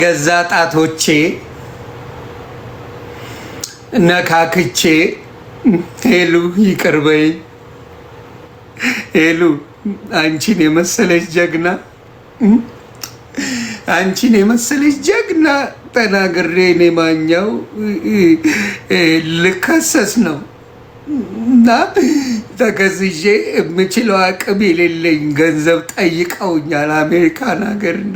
ገዛ ጣቶቼ ነካክቼ ሄሉ ይቅርበይ ሄሉ አንቺን የመሰለች ጀግና አንቺን የመሰለች ጀግና ተናግሬ እኔ ማኛው ልከሰስ ነው እና ተከስሼ የምችለው አቅም የሌለኝ ገንዘብ ጠይቀውኛል አሜሪካን ሀገርና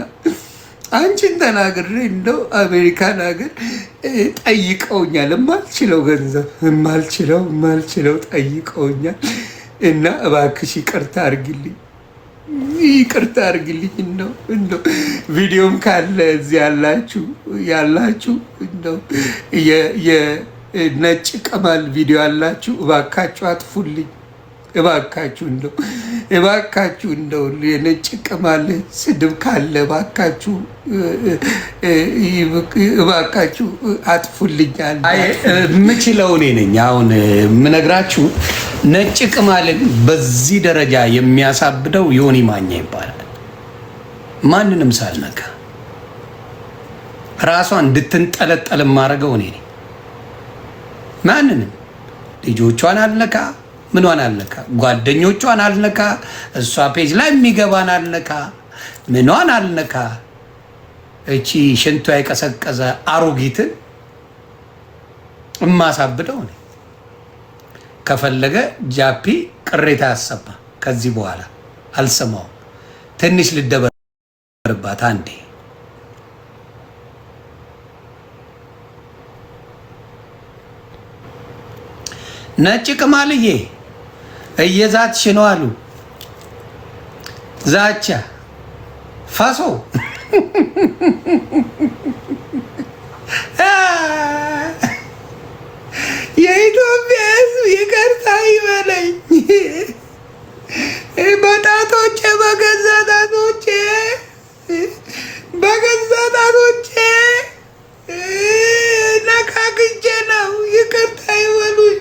አንቺን ተናግሬ እንደው አሜሪካን ሀገር ጠይቀውኛል የማልችለው ገንዘብ የማልችለው ጠይቀውኛል እና እባክሽ ይቅርታ አድርጊልኝ እንደው ቪዲዮም ካለ እዚህ ያላችሁ እንደው የነጭ ቅማል ቪዲዮ ያላችሁ እባካችሁ አጥፉልኝ እባካችሁ እንደው የነጭ ቅማል ስድብ ካለ እባካችሁ አጥፉልኛል። የምችለው እኔ ነኝ። አሁን የምነግራችሁ ነጭ ቅማልን በዚህ ደረጃ የሚያሳብደው ዮኒ ማኛ ይባላል። ማንንም ሳልነካ ራሷን እንድትንጠለጠል የማደርገው እኔ ነኝ። ማንንም ልጆቿን አልነካ፣ ምኗን አልነካ፣ ጓደኞቿን አልነካ፣ እሷ ፔጅ ላይ የሚገባን አልነካ፣ ምኗን አልነካ። እቺ ሽንቷ የቀሰቀዘ አሮጊትን እማሳብደው እኔ። ከፈለገ ጃፒ ቅሬታ ያሰባ ከዚህ በኋላ አልሰማውም። ትንሽ ልደበርባት አንዴ። ነጭ ቅማልዬ እየዛትሽ ነው አሉ። ዛቻ ፋሶ የኢትዮጵያ ሕዝብ ይቅርታ ይበለኝ። በጣቶቼ በገዛ ጣቶቼ ነካክቼ ነው። ይቅርታ ይበሉኝ።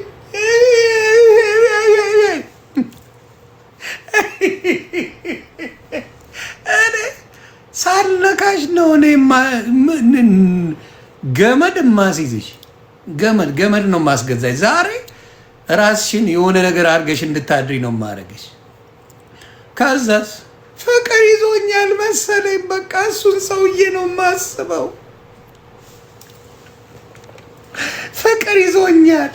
ሳልነካሽ ነው እኔ ገመድ ማስይዝሽ። ገመድ ነው ማስገዛሽ። ዛሬ ራስሽን የሆነ ነገር አድርገሽ እንድታድሪ ነው ማረግሽ። ከዛስ ፍቅር ይዞኛል መሰለኝ። በቃ እሱን ሰውዬ ነው ማስበው። ፍቅር ይዞኛል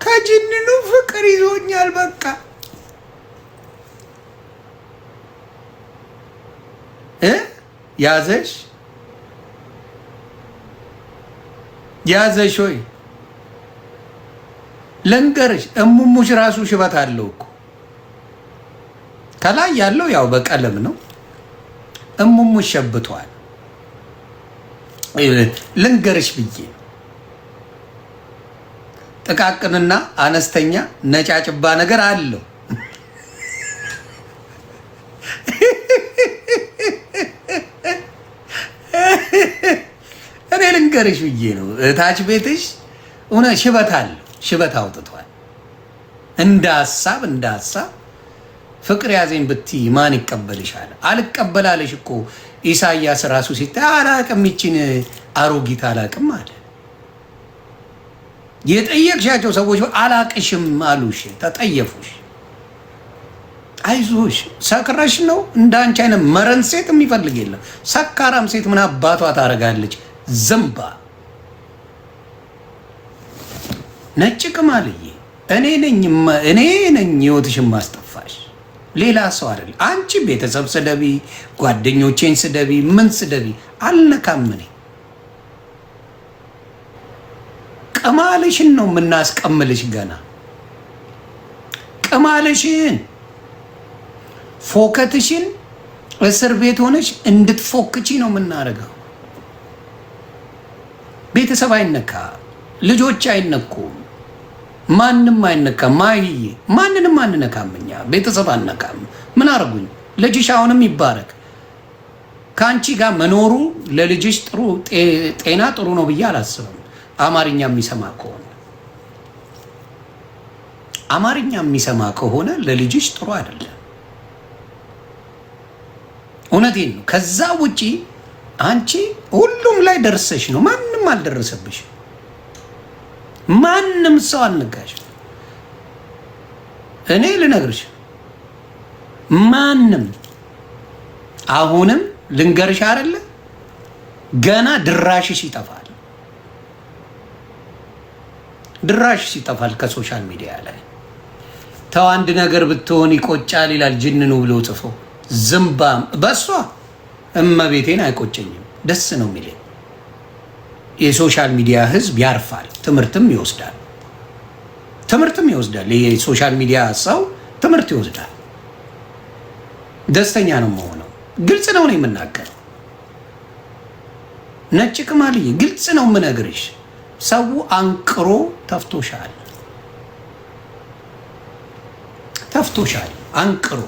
ከጅንኑ ፍቅር ይዞኛል። በቃ ያዘሽ ወይ ለንገርሽ። እሙሙሽ ራሱ ሽበት አለው እኮ ከላይ ያለው ያው በቀለም ነው። እሙሙሽ ሸብቷል። ልንገርሽ ብዬ ጥቃቅንና አነስተኛ ነጫጭባ ነገር አለው። እኔ ልንገርሽ ብዬ ነው። እታች ቤትሽ እውነት ሽበት አለው። ሽበት አውጥቷል። እንደ ሀሳብ ፍቅር ያዘኝ ብትይ ማን ይቀበልሻል? አልቀበላለሽ እኮ ኢሳያስ ራሱ ሲታይ አላቅም፣ ይችን አሮጊት አላቅም አለ። የጠየቅሻቸው ሰዎች አላቅሽም አሉሽ፣ ተጠየፉሽ። አይዞሽ ሰክረሽ ነው። እንዳንቺ አይነት መረን ሴት የሚፈልግ የለም። ሰካራም ሴት ምን አባቷ ታደርጋለች? ዘንባ ነጭ ቅማልዬ እኔ ነኝ ህይወትሽን ማስጠፋሽ፣ ሌላ ሰው አይደል። አንቺ ቤተሰብ ስደቢ፣ ጓደኞቼን ስደቢ፣ ምን ስደቢ አልነካም። እኔ ቅማልሽን ነው የምናስቀምልሽ። ገና ቅማልሽን ፎከትሽን እስር ቤት ሆነሽ እንድትፎክቺ ነው የምናደርገው። ቤተሰብ አይነካ፣ ልጆች አይነኩም፣ ማንም አይነካም። ማይዬ ማንንም አንነካም። እኛ ቤተሰብ አነካም። ምን አርጉኝ? ልጅሽ አሁንም ይባረክ። ከአንቺ ጋር መኖሩ ለልጅሽ ጥሩ ጤና ጥሩ ነው ብዬ አላስብም። አማርኛ የሚሰማ ከሆነ ለልጅሽ ጥሩ አይደለም። እውነቴን ነው። ከዛ ውጪ አንቺ ሁሉም ላይ ደርሰሽ ነው። ማንም አልደረሰብሽ። ማንም ሰው አልነካሽ። እኔ ልነግርሽ ማንም አሁንም ልንገርሽ አይደለ ገና ድራሽሽ ይጠፋል። ድራሽሽ ይጠፋል ከሶሻል ሚዲያ ላይ። ተው አንድ ነገር ብትሆን ይቆጫል ይላል ጅንኑ ብሎ ጽፎ ዝምባም በሷ እመቤቴን አይቆጨኝም፣ ደስ ነው የሚለኝ። የሶሻል ሚዲያ ህዝብ ያርፋል፣ ትምህርትም ይወስዳል። የሶሻል ሚዲያ ሰው ትምህርት ይወስዳል። ደስተኛ ነው የምሆነው። ግልጽ ነው የምናገረው። ነጭ ቅማልዬ ግልጽ ነው የምነግርሽ። ሰው አንቅሮ ተፍቶሻል አንቅሮ።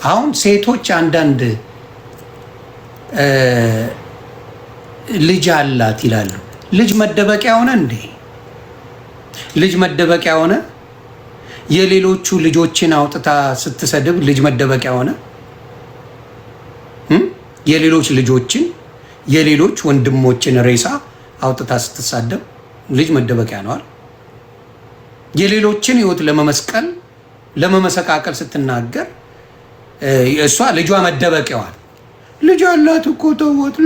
አሁን ሴቶች አንዳንድ ልጅ አላት ይላሉ። ልጅ መደበቂያ ሆነ እንዴ? ልጅ መደበቂያ ሆነ? የሌሎቹ ልጆችን አውጥታ ስትሰድብ ልጅ መደበቂያ ሆነ? የሌሎች ልጆችን የሌሎች ወንድሞችን ሬሳ አውጥታ ስትሳደብ ልጅ መደበቂያ ነዋል። የሌሎችን ህይወት ለመመሰቃቀል ስትናገር እሷ ልጇ መደበቂያዋል። ልጅ አላት እኮ ተወት፣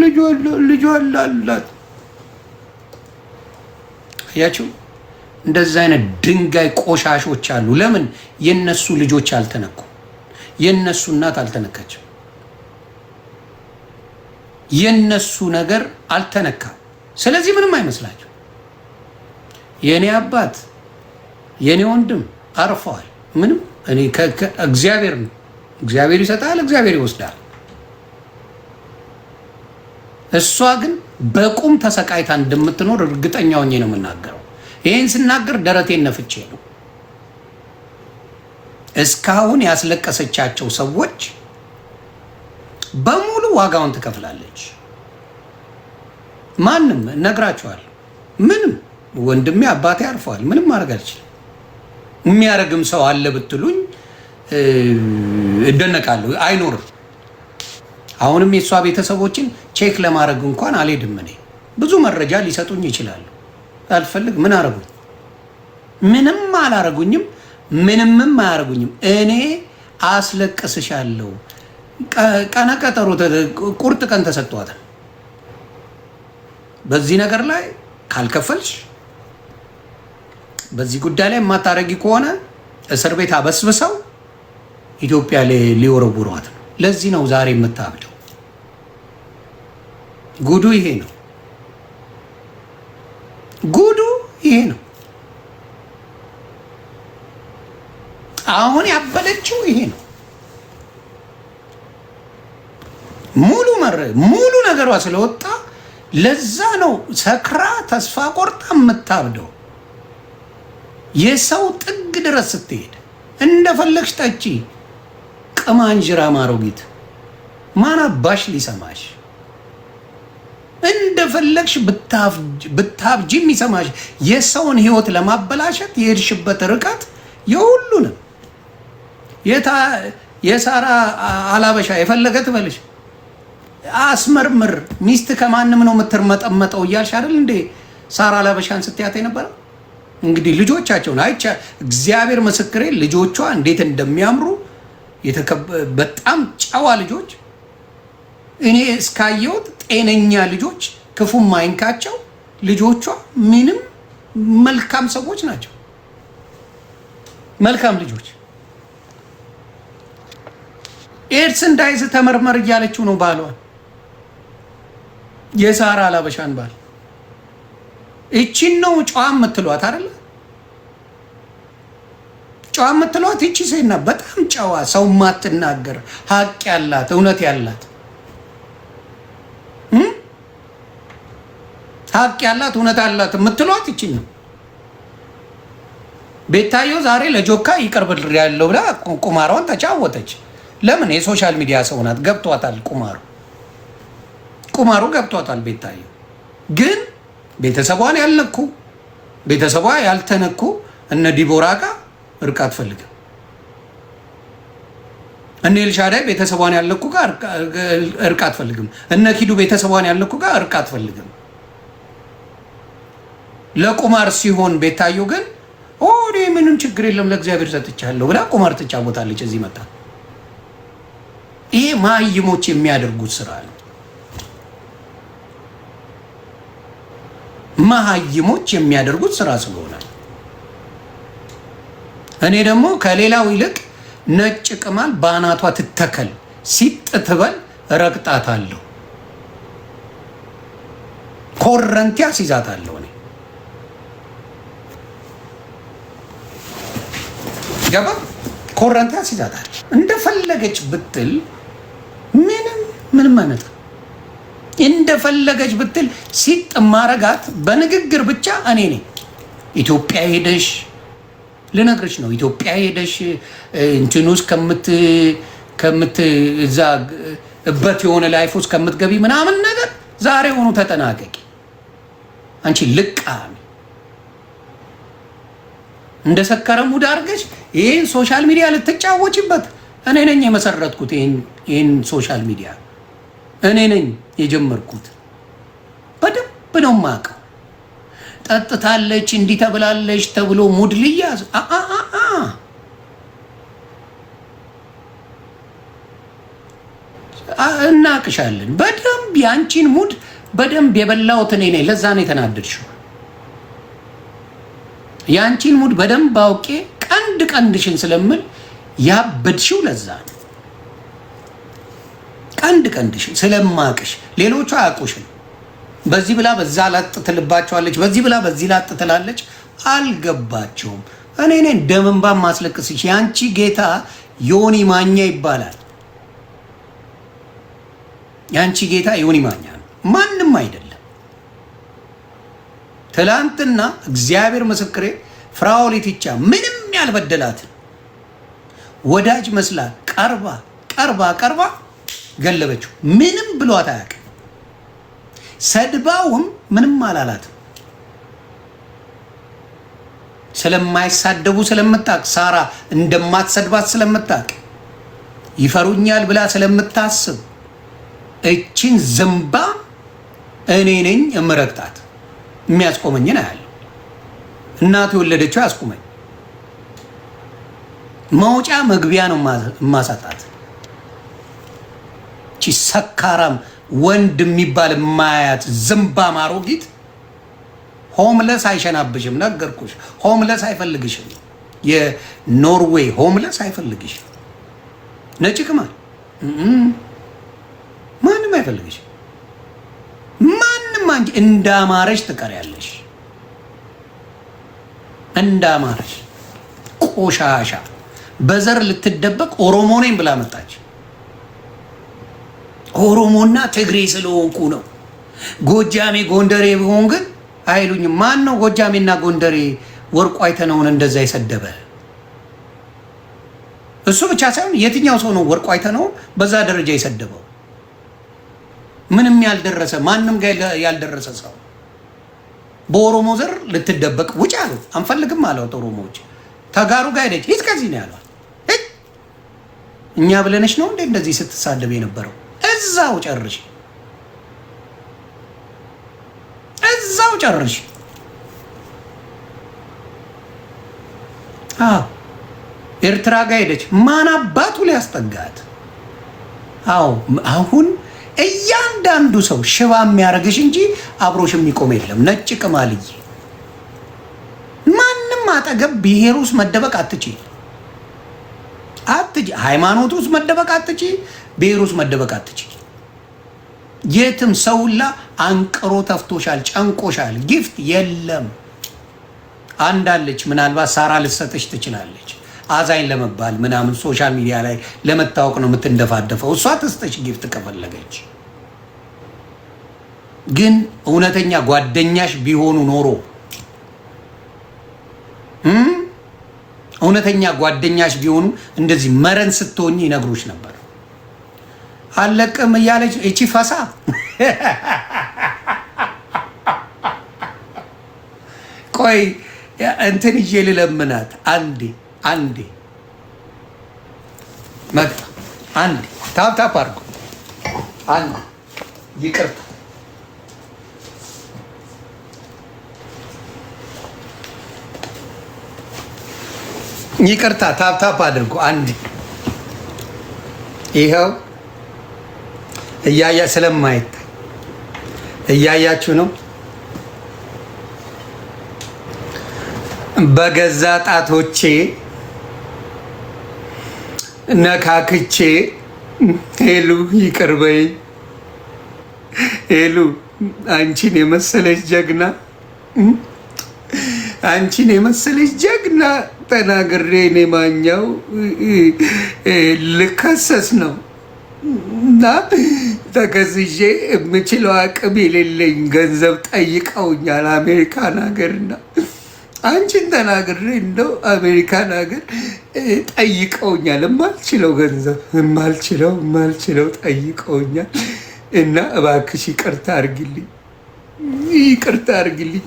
ልጅ አላት። አያችሁ፣ እንደዚህ አይነት ድንጋይ ቆሻሾች አሉ። ለምን የነሱ ልጆች አልተነኩ? የነሱ እናት አልተነካችም። የነሱ ነገር አልተነካም። ስለዚህ ምንም አይመስላችሁ። የኔ አባት የኔ ወንድም አርፈዋል። ምንም እኔ እግዚአብሔር ነው። እግዚአብሔር ይሰጣል፣ እግዚአብሔር ይወስዳል። እሷ ግን በቁም ተሰቃይታ እንደምትኖር እርግጠኛ ሆኜ ነው የምናገረው። ይሄን ስናገር ደረቴን ነፍቼ ነው። እስካሁን ያስለቀሰቻቸው ሰዎች በሙሉ ዋጋውን ትከፍላለች። ማንም እነግራቸዋለሁ። ምንም ወንድሜ አባቴ አርፈዋል። ምንም ማድረግ አልችልም። የሚያረግም ሰው አለ ብትሉኝ እደነቃለሁ። አይኖርም። አሁንም የእሷ ቤተሰቦችን ቼክ ለማድረግ እንኳን አልሄድም። እኔ ብዙ መረጃ ሊሰጡኝ ይችላሉ። አልፈልግ። ምን አረጉኝ? ምንም አላረጉኝም። ምንምም አያረጉኝም። እኔ አስለቅስሻለሁ። ቀነ ቀጠሮ ቁርጥ ቀን ተሰጥቷታል። በዚህ ነገር ላይ ካልከፈልሽ፣ በዚህ ጉዳይ ላይ የማታረጊ ከሆነ እስር ቤት አበስብሰው ኢትዮጵያ ሊወረውሯት ነው። ለዚህ ነው ዛሬ የምታብደው። ጉዱ ይሄ ነው። ጉዱ ይሄ ነው። አሁን ያበለችው ይሄ ነው። ሙሉ ነገሯ ስለወጣ ለዛ ነው ሰክራ ተስፋ ቆርጣ የምታብደው። የሰው ጥግ ድረስ ስትሄድ እንደፈለግሽ ጠጪ፣ ቅማንጅራ ማሮጊት ማን አባሽ ሊሰማሽ? እንደፈለግሽ ብታብጂ የሚሰማሽ? የሰውን ህይወት ለማበላሸት የሄድሽበት ርቀት የሁሉንም የሳራ አላበሻ የፈለገ ትበልሽ አስመርምር። ሚስት ከማንም ነው የምትርመጠመጠው እያልሽ አይደል እንዴ ሳራ አላበሻን ስትያት የነበረው? እንግዲህ ልጆቻቸውን አይቻ እግዚአብሔር ምስክሬ፣ ልጆቿ እንዴት እንደሚያምሩ በጣም ጨዋ ልጆች፣ እኔ እስካየሁት ጤነኛ ልጆች፣ ክፉ ማይንካቸው ልጆቿ ምንም መልካም ሰዎች ናቸው። መልካም ልጆች። ኤድስ እንዳይዝ ተመርመር እያለችው ነው ባሏን፣ የሳራ አላበሻን ባል። እቺን ነው ጨዋ የምትሏት አይደለ? ጨዋ የምትሏት እቺ ሴና በጣም ጨዋ፣ ሰው ማትናገር፣ ሀቅ ያላት፣ እውነት ያላት፣ ሀቅ ያላት፣ እውነት ያላት የምትሏት እቺን ነው። ቤታዮ ዛሬ ለጆካ ይቀርብል ያለው ብላ ቁማሯን ተጫወተች። ለምን? የሶሻል ሚዲያ ሰው ናት፣ ገብቷታል። ቁማሩ ገብቷታል። ቤታዮ ግን ቤተሰቧን ያልነኩ ቤተሰቧ ያልተነኩ እነ ዲቦራ ጋር እርቅ አትፈልግም። እነ ኤልሻዳይ ቤተሰቧን ያለኩ ጋር እርቅ አትፈልግም። እነ ኪዱ ቤተሰቧን ያለኩ ጋር እርቅ አትፈልግም። ለቁማር ሲሆን ቤታዮ ግን ኦዴ ምንም ችግር የለም ለእግዚአብሔር ሰጥቻለሁ ብላ ቁማር ትጫወታለች። እዚህ መጣ። ይሄ ማይሞች የሚያደርጉት ስራ ነው። መሀይሞች የሚያደርጉት ስራ ስለሆነ እኔ ደግሞ ከሌላው ይልቅ ነጭ ቅማል ባናቷ ትተከል ሲጥ ትበል ረግጣታለሁ። ኮረንቲ አስይዛታለሁ። እኔ ገባ ኮረንቲ አስይዛታለሁ። እንደፈለገች ብትል ምንም አይነት እንደፈለገች ብትል ሲጥ ማረጋት በንግግር ብቻ እኔ ነኝ። ኢትዮጵያ ሄደሽ ልነግርሽ ነው። ኢትዮጵያ ሄደሽ እንትን ውስጥ ከምት እዛ እበት የሆነ ላይፍ ውስጥ ከምትገቢ ምናምን ነገር ዛሬ ሆኖ ተጠናቀቂ። አንቺ ልቃሚ እንደ ሰከረ ሙድ አድርገሽ ይሄን ሶሻል ሚዲያ ልትጫወቺበት እኔ ነኝ የመሰረትኩት። ይሄን ሶሻል ሚዲያ እኔ ነኝ የጀመርኩት። በደንብ ነው የማውቀው። ጠጥታለች እንዲህ ተብላለች ተብሎ ሙድ ልያዝ እናቅሻለን በደንብ። ያንቺን ሙድ በደንብ የበላሁት እኔ ነኝ። ለዛ ነው የተናደድሽው። ያንቺን ሙድ በደንብ አውቄ ቀንድሽን ስለምል ያበድሽው ለዛ ነው። ቀንድሽን ስለማቅሽ ሌሎቹ አያውቁሽም። በዚህ ብላ በዛ ላጥ ትልባቸዋለች፣ በዚህ ብላ በዚህ ላጥ ትላለች። አልገባቸውም። እኔ ደምንባ ማስለቅስሽ። ያንቺ ጌታ ዮኒ ማኛ ይባላል። ያንቺ ጌታ ዮኒ ማኛ ነው፣ ማንም አይደለም። ትላንትና እግዚአብሔር ምስክሬ ፍራኦሊቲቻ ምንም ያልበደላትን ወዳጅ መስላ ቀርባ ገለበችው። ምንም ብሏት አያውቅም። ሰድባውም ምንም አላላትም። ስለማይሳደቡ ስለምታውቅ፣ ሳራ እንደማትሰድባት ስለምታውቅ፣ ይፈሩኛል ብላ ስለምታስብ እችን ዝምባ እኔ ነኝ እምረግጣት። የሚያስቆመኝን አያለሁ። እናቱ የወለደችው ያስቆመኝ። መውጫ መግቢያ ነው የማሳጣት። እቺ ሰካራም ወንድ የሚባል ማያት ዝምባ ማሮጊት። ሆምለስ አይሸናብሽም፣ ነገርኩሽ። ሆምለስ አይፈልግሽም። የኖርዌይ ሆምለስ አይፈልግሽም። ነጭ ቅማል ማንም አይፈልግሽም። ማንም አንቺ እንዳማረሽ ትቀሪያለሽ። እንዳማረሽ ቆሻሻ። በዘር ልትደበቅ ኦሮሞ ነኝ ብላ መጣች። ኦሮሞና ትግሬ ስለሆንኩ ነው። ጎጃሜ ጎንደሬ ቢሆን ግን አይሉኝም። ማን ነው ጎጃሜና ጎንደሬ ወርቁ አይተነውን እንደዛ የሰደበ? እሱ ብቻ ሳይሆን የትኛው ሰው ነው ወርቁ አይተነውን በዛ ደረጃ የሰደበው? ምንም ያልደረሰ ማንም ጋር ያልደረሰ ሰው በኦሮሞ ዘር ልትደበቅ ውጭ አሉ። አንፈልግም አሏት ኦሮሞዎች። ተጋሩ ጋር ሄደች። ሂድ ከዚህ ነው ያሏት። እኛ ብለነሽ ነው እንዴ እንደዚህ ስትሳደብ የነበረው? እዛው ጨርሽ፣ እዛው ጨርሽ። ኤርትራ ጋር ሄደች። ማን አባቱ ሊያስጠጋት? አሁን እያንዳንዱ ሰው ሽባ የሚያደርግሽ እንጂ አብሮሽ የሚቆም የለም። ነጭ ቅማልዬ፣ ማንም አጠገብ ብሔር ውስጥ መደበቅ አትቺ። ሃይማኖት ውስጥ መደበቅ አትቺ። ብሔር ውስጥ መደበቅ አትቺ። የትም ሰውላ አንቅሮ ተፍቶሻል፣ ጨንቆሻል። ጊፍት የለም። አንዳለች ምናልባት ሳራ ልትሰጥሽ ትችላለች። አዛኝ ለመባል ምናምን ሶሻል ሚዲያ ላይ ለመታወቅ ነው የምትንደፋደፈው። እሷ ትስጥሽ ጊፍት ከፈለገች። ግን እውነተኛ ጓደኛሽ ቢሆኑ ኖሮ እውነተኛ ጓደኛሽ ቢሆኑ እንደዚህ መረን ስትሆኝ ይነግሩሽ ነበር። አለቅም እያለች እቺ ፈሳ ቆይ እንትን ይዤ ልለምናት አንዴ መጣ አንድ ታፕ አድርጉ። አንድ ይቅርታ ይቅርታ ታፕ አድርጉ። አንድ ይኸው እያያ ስለማይታይ እያያችሁ ነው። በገዛ ጣቶቼ ነካክቼ ሄሉ ይቅር በይኝ፣ ሄሉ አንቺን የመሰለች ጀግና፣ አንቺን የመሰለች ጀግና ተናግሬ እኔ ማኛው ልከሰስ ነው እና ተከስሼ የምችለው አቅም የሌለኝ ገንዘብ ጠይቀውኛል አሜሪካን ሀገርና አንቺን ተናግሬ እንደው አሜሪካን ሀገር ጠይቀውኛል። የማልችለው ገንዘብ የማልችለው ጠይቀውኛል እና እባክሽ ይቅርታ አድርጊልኝ፣ ይቅርታ አድርጊልኝ።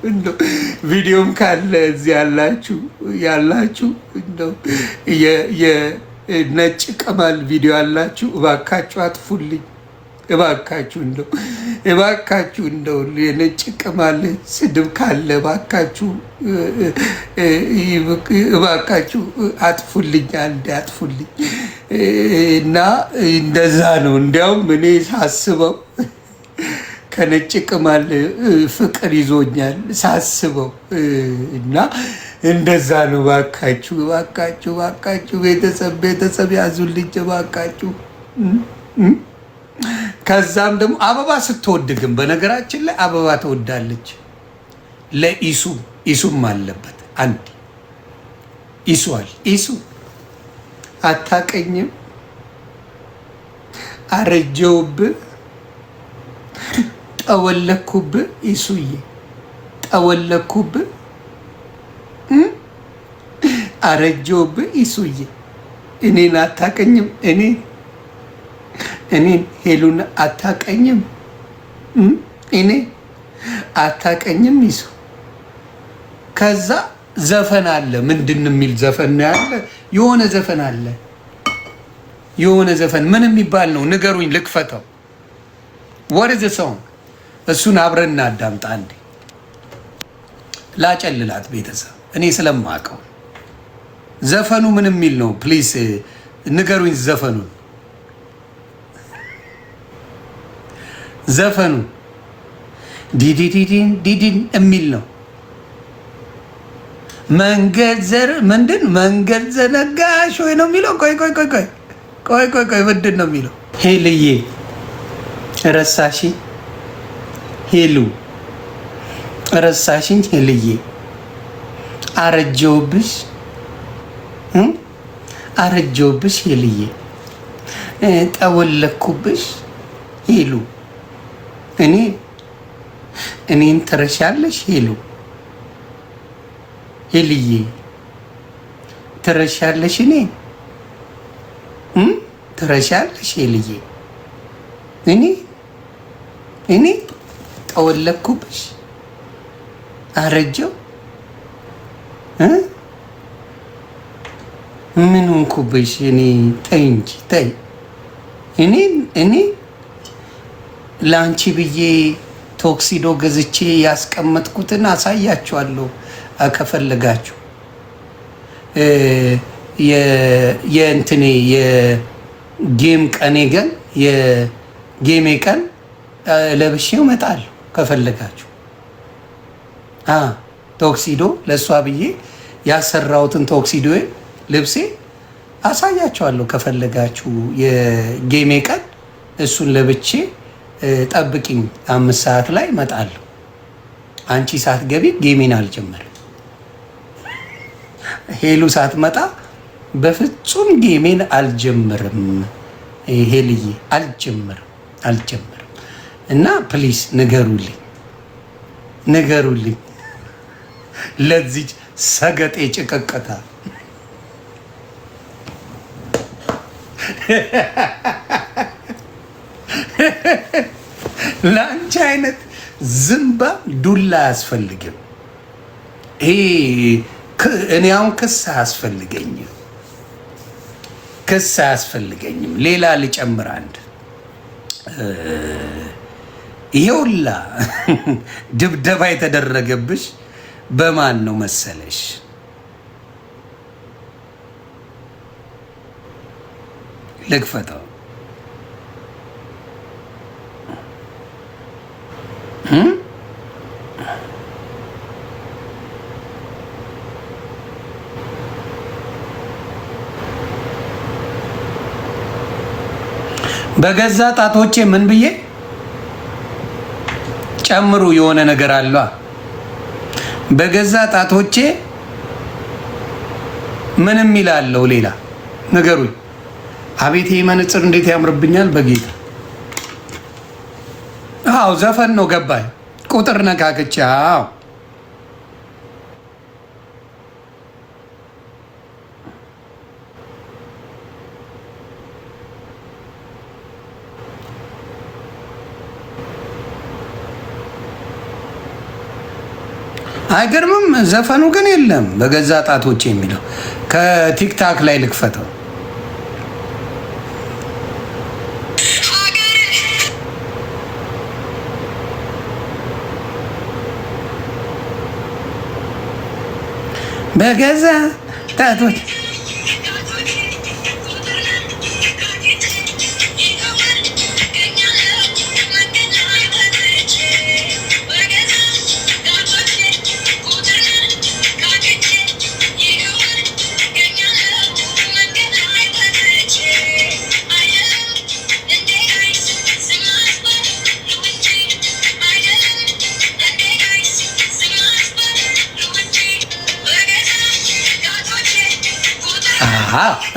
እንደው ቪዲዮም ካለ እዚህ ያላችሁ እንደው የነጭ ቅማል ቪዲዮ ያላችሁ እባካችሁ አጥፉልኝ። እባካችሁ እንደው የነጭ ቅማል ስድብ ካለ እባካችሁ አጥፉልኝ፣ አንዴ አጥፉልኝ እና እንደዛ ነው። እንዲያውም እኔ ሳስበው ከነጭ ቅማል ፍቅር ይዞኛል ሳስበው እና እንደዛ ነው። እባካችሁ ቤተሰብ ያዙልኝ እባካችሁ። ከዛም ደግሞ አበባ ስትወድ ግን በነገራችን ላይ አበባ ትወዳለች። ለኢሱም አለበት አንድ ኢሱ አታቀኝም፣ አረጀውብህ፣ ጠወለኩብህ፣ ኢሱዬ ጠወለኩብህ፣ አረጀውብህ፣ ኢሱዬ እኔን አታቀኝም፣ እኔን ሄሉን አታቀኝም፣ እኔ አታቀኝም ኢሱ። ከዛ ዘፈን አለ። ምንድን የሚል ዘፈን ነው ያለ? የሆነ ዘፈን አለ። የሆነ ዘፈን ምን የሚባል ነው? ንገሩኝ፣ ልክፈተው። ወርዝ ሰው እሱን አብረን እናዳምጣ። አንዴ ላጨልላት ቤተሰብ፣ እኔ ስለማውቀው ዘፈኑ ምን የሚል ነው? ፕሊስ ንገሩኝ ዘፈኑን። ዘፈኑ ዲዲን የሚል ነው። መንገድ ዘነጋሽ ወይ ነው የሚለው። ቆይ ምንድን ነው የሚለው? ሄልዬ ረሳሽ፣ ሄሉ ረሳሽኝ፣ ሄልዬ አረጀውብሽ፣ ሄልዬ ጠወለኩብሽ፣ ሄሉ እኔን ትረሻለሽ፣ ሄልዬ ትረሻለሽ፣ ትረሻለሽ፣ ሄልዬ እኔ ጠወለኩብሽ፣ አረጀው ምን ሆንኩብሽ? ተይ እንጂ ተይ። እኔ ለአንቺ ብዬ ቶክሲዶ ገዝቼ ያስቀመጥኩትን አሳያችኋለሁ ከፈለጋችሁ። የእንትኔ የጌም ቀኔ ግን የጌሜ ቀን ለብሼው እመጣለሁ ከፈለጋችሁ። ቶክሲዶ ለእሷ ብዬ ያሰራሁትን ቶክሲዶ ልብሴ አሳያችኋለሁ ከፈለጋችሁ። የጌሜ ቀን እሱን ለብቼ ጠብቂኝ፣ 5 ሰዓት ላይ እመጣለሁ። አንቺ ሳትገቢ ጌሜን አልጀመርም። ሄሉ ሳትመጣ በፍጹም ጌሜን አልጀምርም። ሄልዬ አልጀምርም። እና ፕሊስ ንገሩልኝ ለዚህ ሰገጤ ጭቅቅታ ለአንቺ አይነት ዝምባ ዱላ አያስፈልግም። እኔ አሁን ክስ አያስፈልገኝም። ክስ አያስፈልገኝም። ሌላ ልጨምር አንድ ይሄውላ ድብደባ የተደረገብሽ በማን ነው መሰለሽ? ልክፈተው በገዛ ጣቶቼ ምን ብዬ ጨምሩ የሆነ ነገር አለ። በገዛ ጣቶቼ ምንም ይላለው ሌላ ነገሩኝ። አቤት መነጽር እንዴት ያምርብኛል በጌታ። አዎ ዘፈን ነው ገባኝ። ቁጥር ነካክቻ አይገርምም? ዘፈኑ ግን የለም። በገዛ ጣቶቼ የሚለው ከቲክታክ ላይ ልክፈተው። በገዛ ጣቶቼ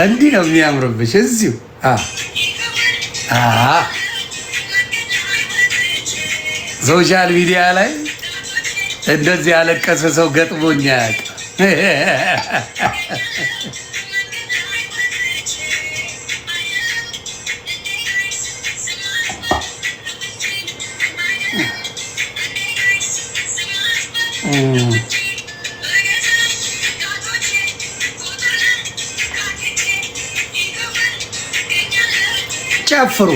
እንዲህ ነው የሚያምርብሽ። እዚሁ ሶሻል ሚዲያ ላይ እንደዚህ ያለቀሰ ሰው ገጥሞኝ አያውቅም። ጨፍሩ።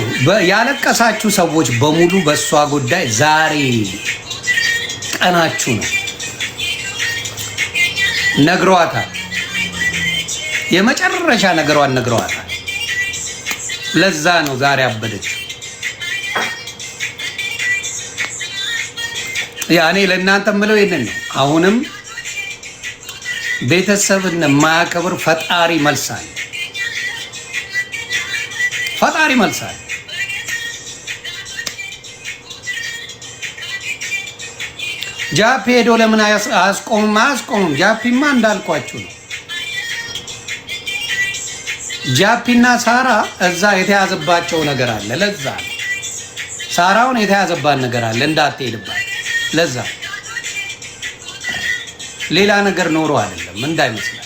ያለቀሳችሁ ሰዎች በሙሉ በእሷ ጉዳይ ዛሬ ቀናችሁ ነው። ነግሯታል። የመጨረሻ ነገሯን ነግሯታል። ለዛ ነው ዛሬ አበደችው። ያኔ ለእናንተ ምለው ይሄንን ነው። አሁንም ቤተሰብን የማያከብር ፈጣሪ መልሳል። ፈጣሪ መልሳል። ጃፒ ሄዶ ለምን አያስቆምም? አያስቆምም። ጃፒማ እንዳልኳችሁ ነው። ጃፒና ሳራ እዛ የተያዘባቸው ነገር አለ። ለዛ ሳራውን የተያዘባት ነገር አለ እንዳትሄድባት። ለዛ ሌላ ነገር ኖሮ አይደለም እንዳይመስላል።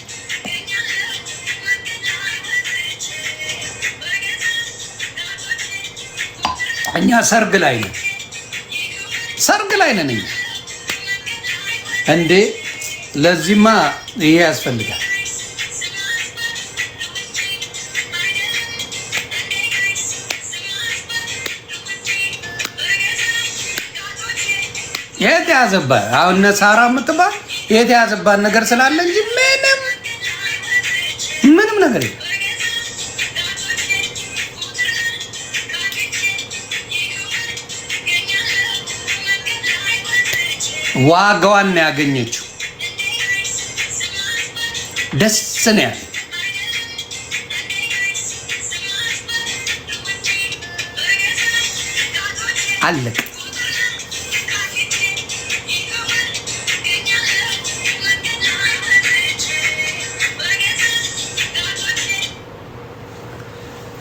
እኛ ሰርግ ላይ ነን፣ ሰርግ ላይ ነን እኛ። እንዴ ለዚህማ ይሄ ያስፈልጋል። የተያዘባት አሁን እነ ሳራ የምትባል የተያዘባት ነገር ስላለ እንጂ ምንም ነገር የለም። ዋጋዋን ነው ያገኘችው። ደስ ነው ያለ። አለቀ።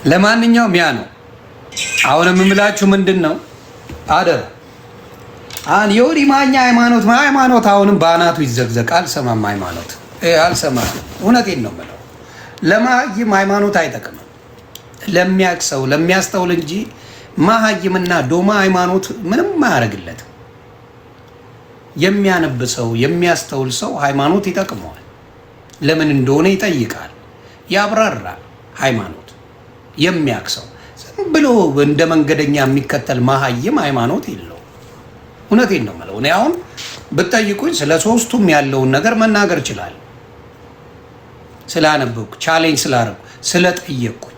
ለማንኛውም ያ ነው አሁንም የምላችሁ ምንድን ነው አደረ የወዲ ማኛ ሃይማኖት አሁንም በአናቱ ይዘግዘቅ። አልሰማም ሃይማኖት አልሰማም። እውነቴን ነው የምለው። ለማህይም ሃይማኖት አይጠቅምም። ለሚያውቅ ሰው ለሚያስተውል እንጂ ማህይምና ዶማ ሃይማኖት ምንም አያደርግለትም። የሚያነብ ሰው የሚያስተውል ሰው ሃይማኖት ይጠቅመዋል። ለምን እንደሆነ ይጠይቃል፣ ያብራራል። ሃይማኖት የሚያክሰው ዝም ብሎ እንደ መንገደኛ የሚከተል መሀይም ሃይማኖት የለው። እውነቴን ነው የምለው። እኔ አሁን ብትጠይቁኝ ስለ ሶስቱም ያለውን ነገር መናገር እችላለሁ። ስላነበብኩ ቻሌንጅ ስላደረኩ ስለጠየቅኩኝ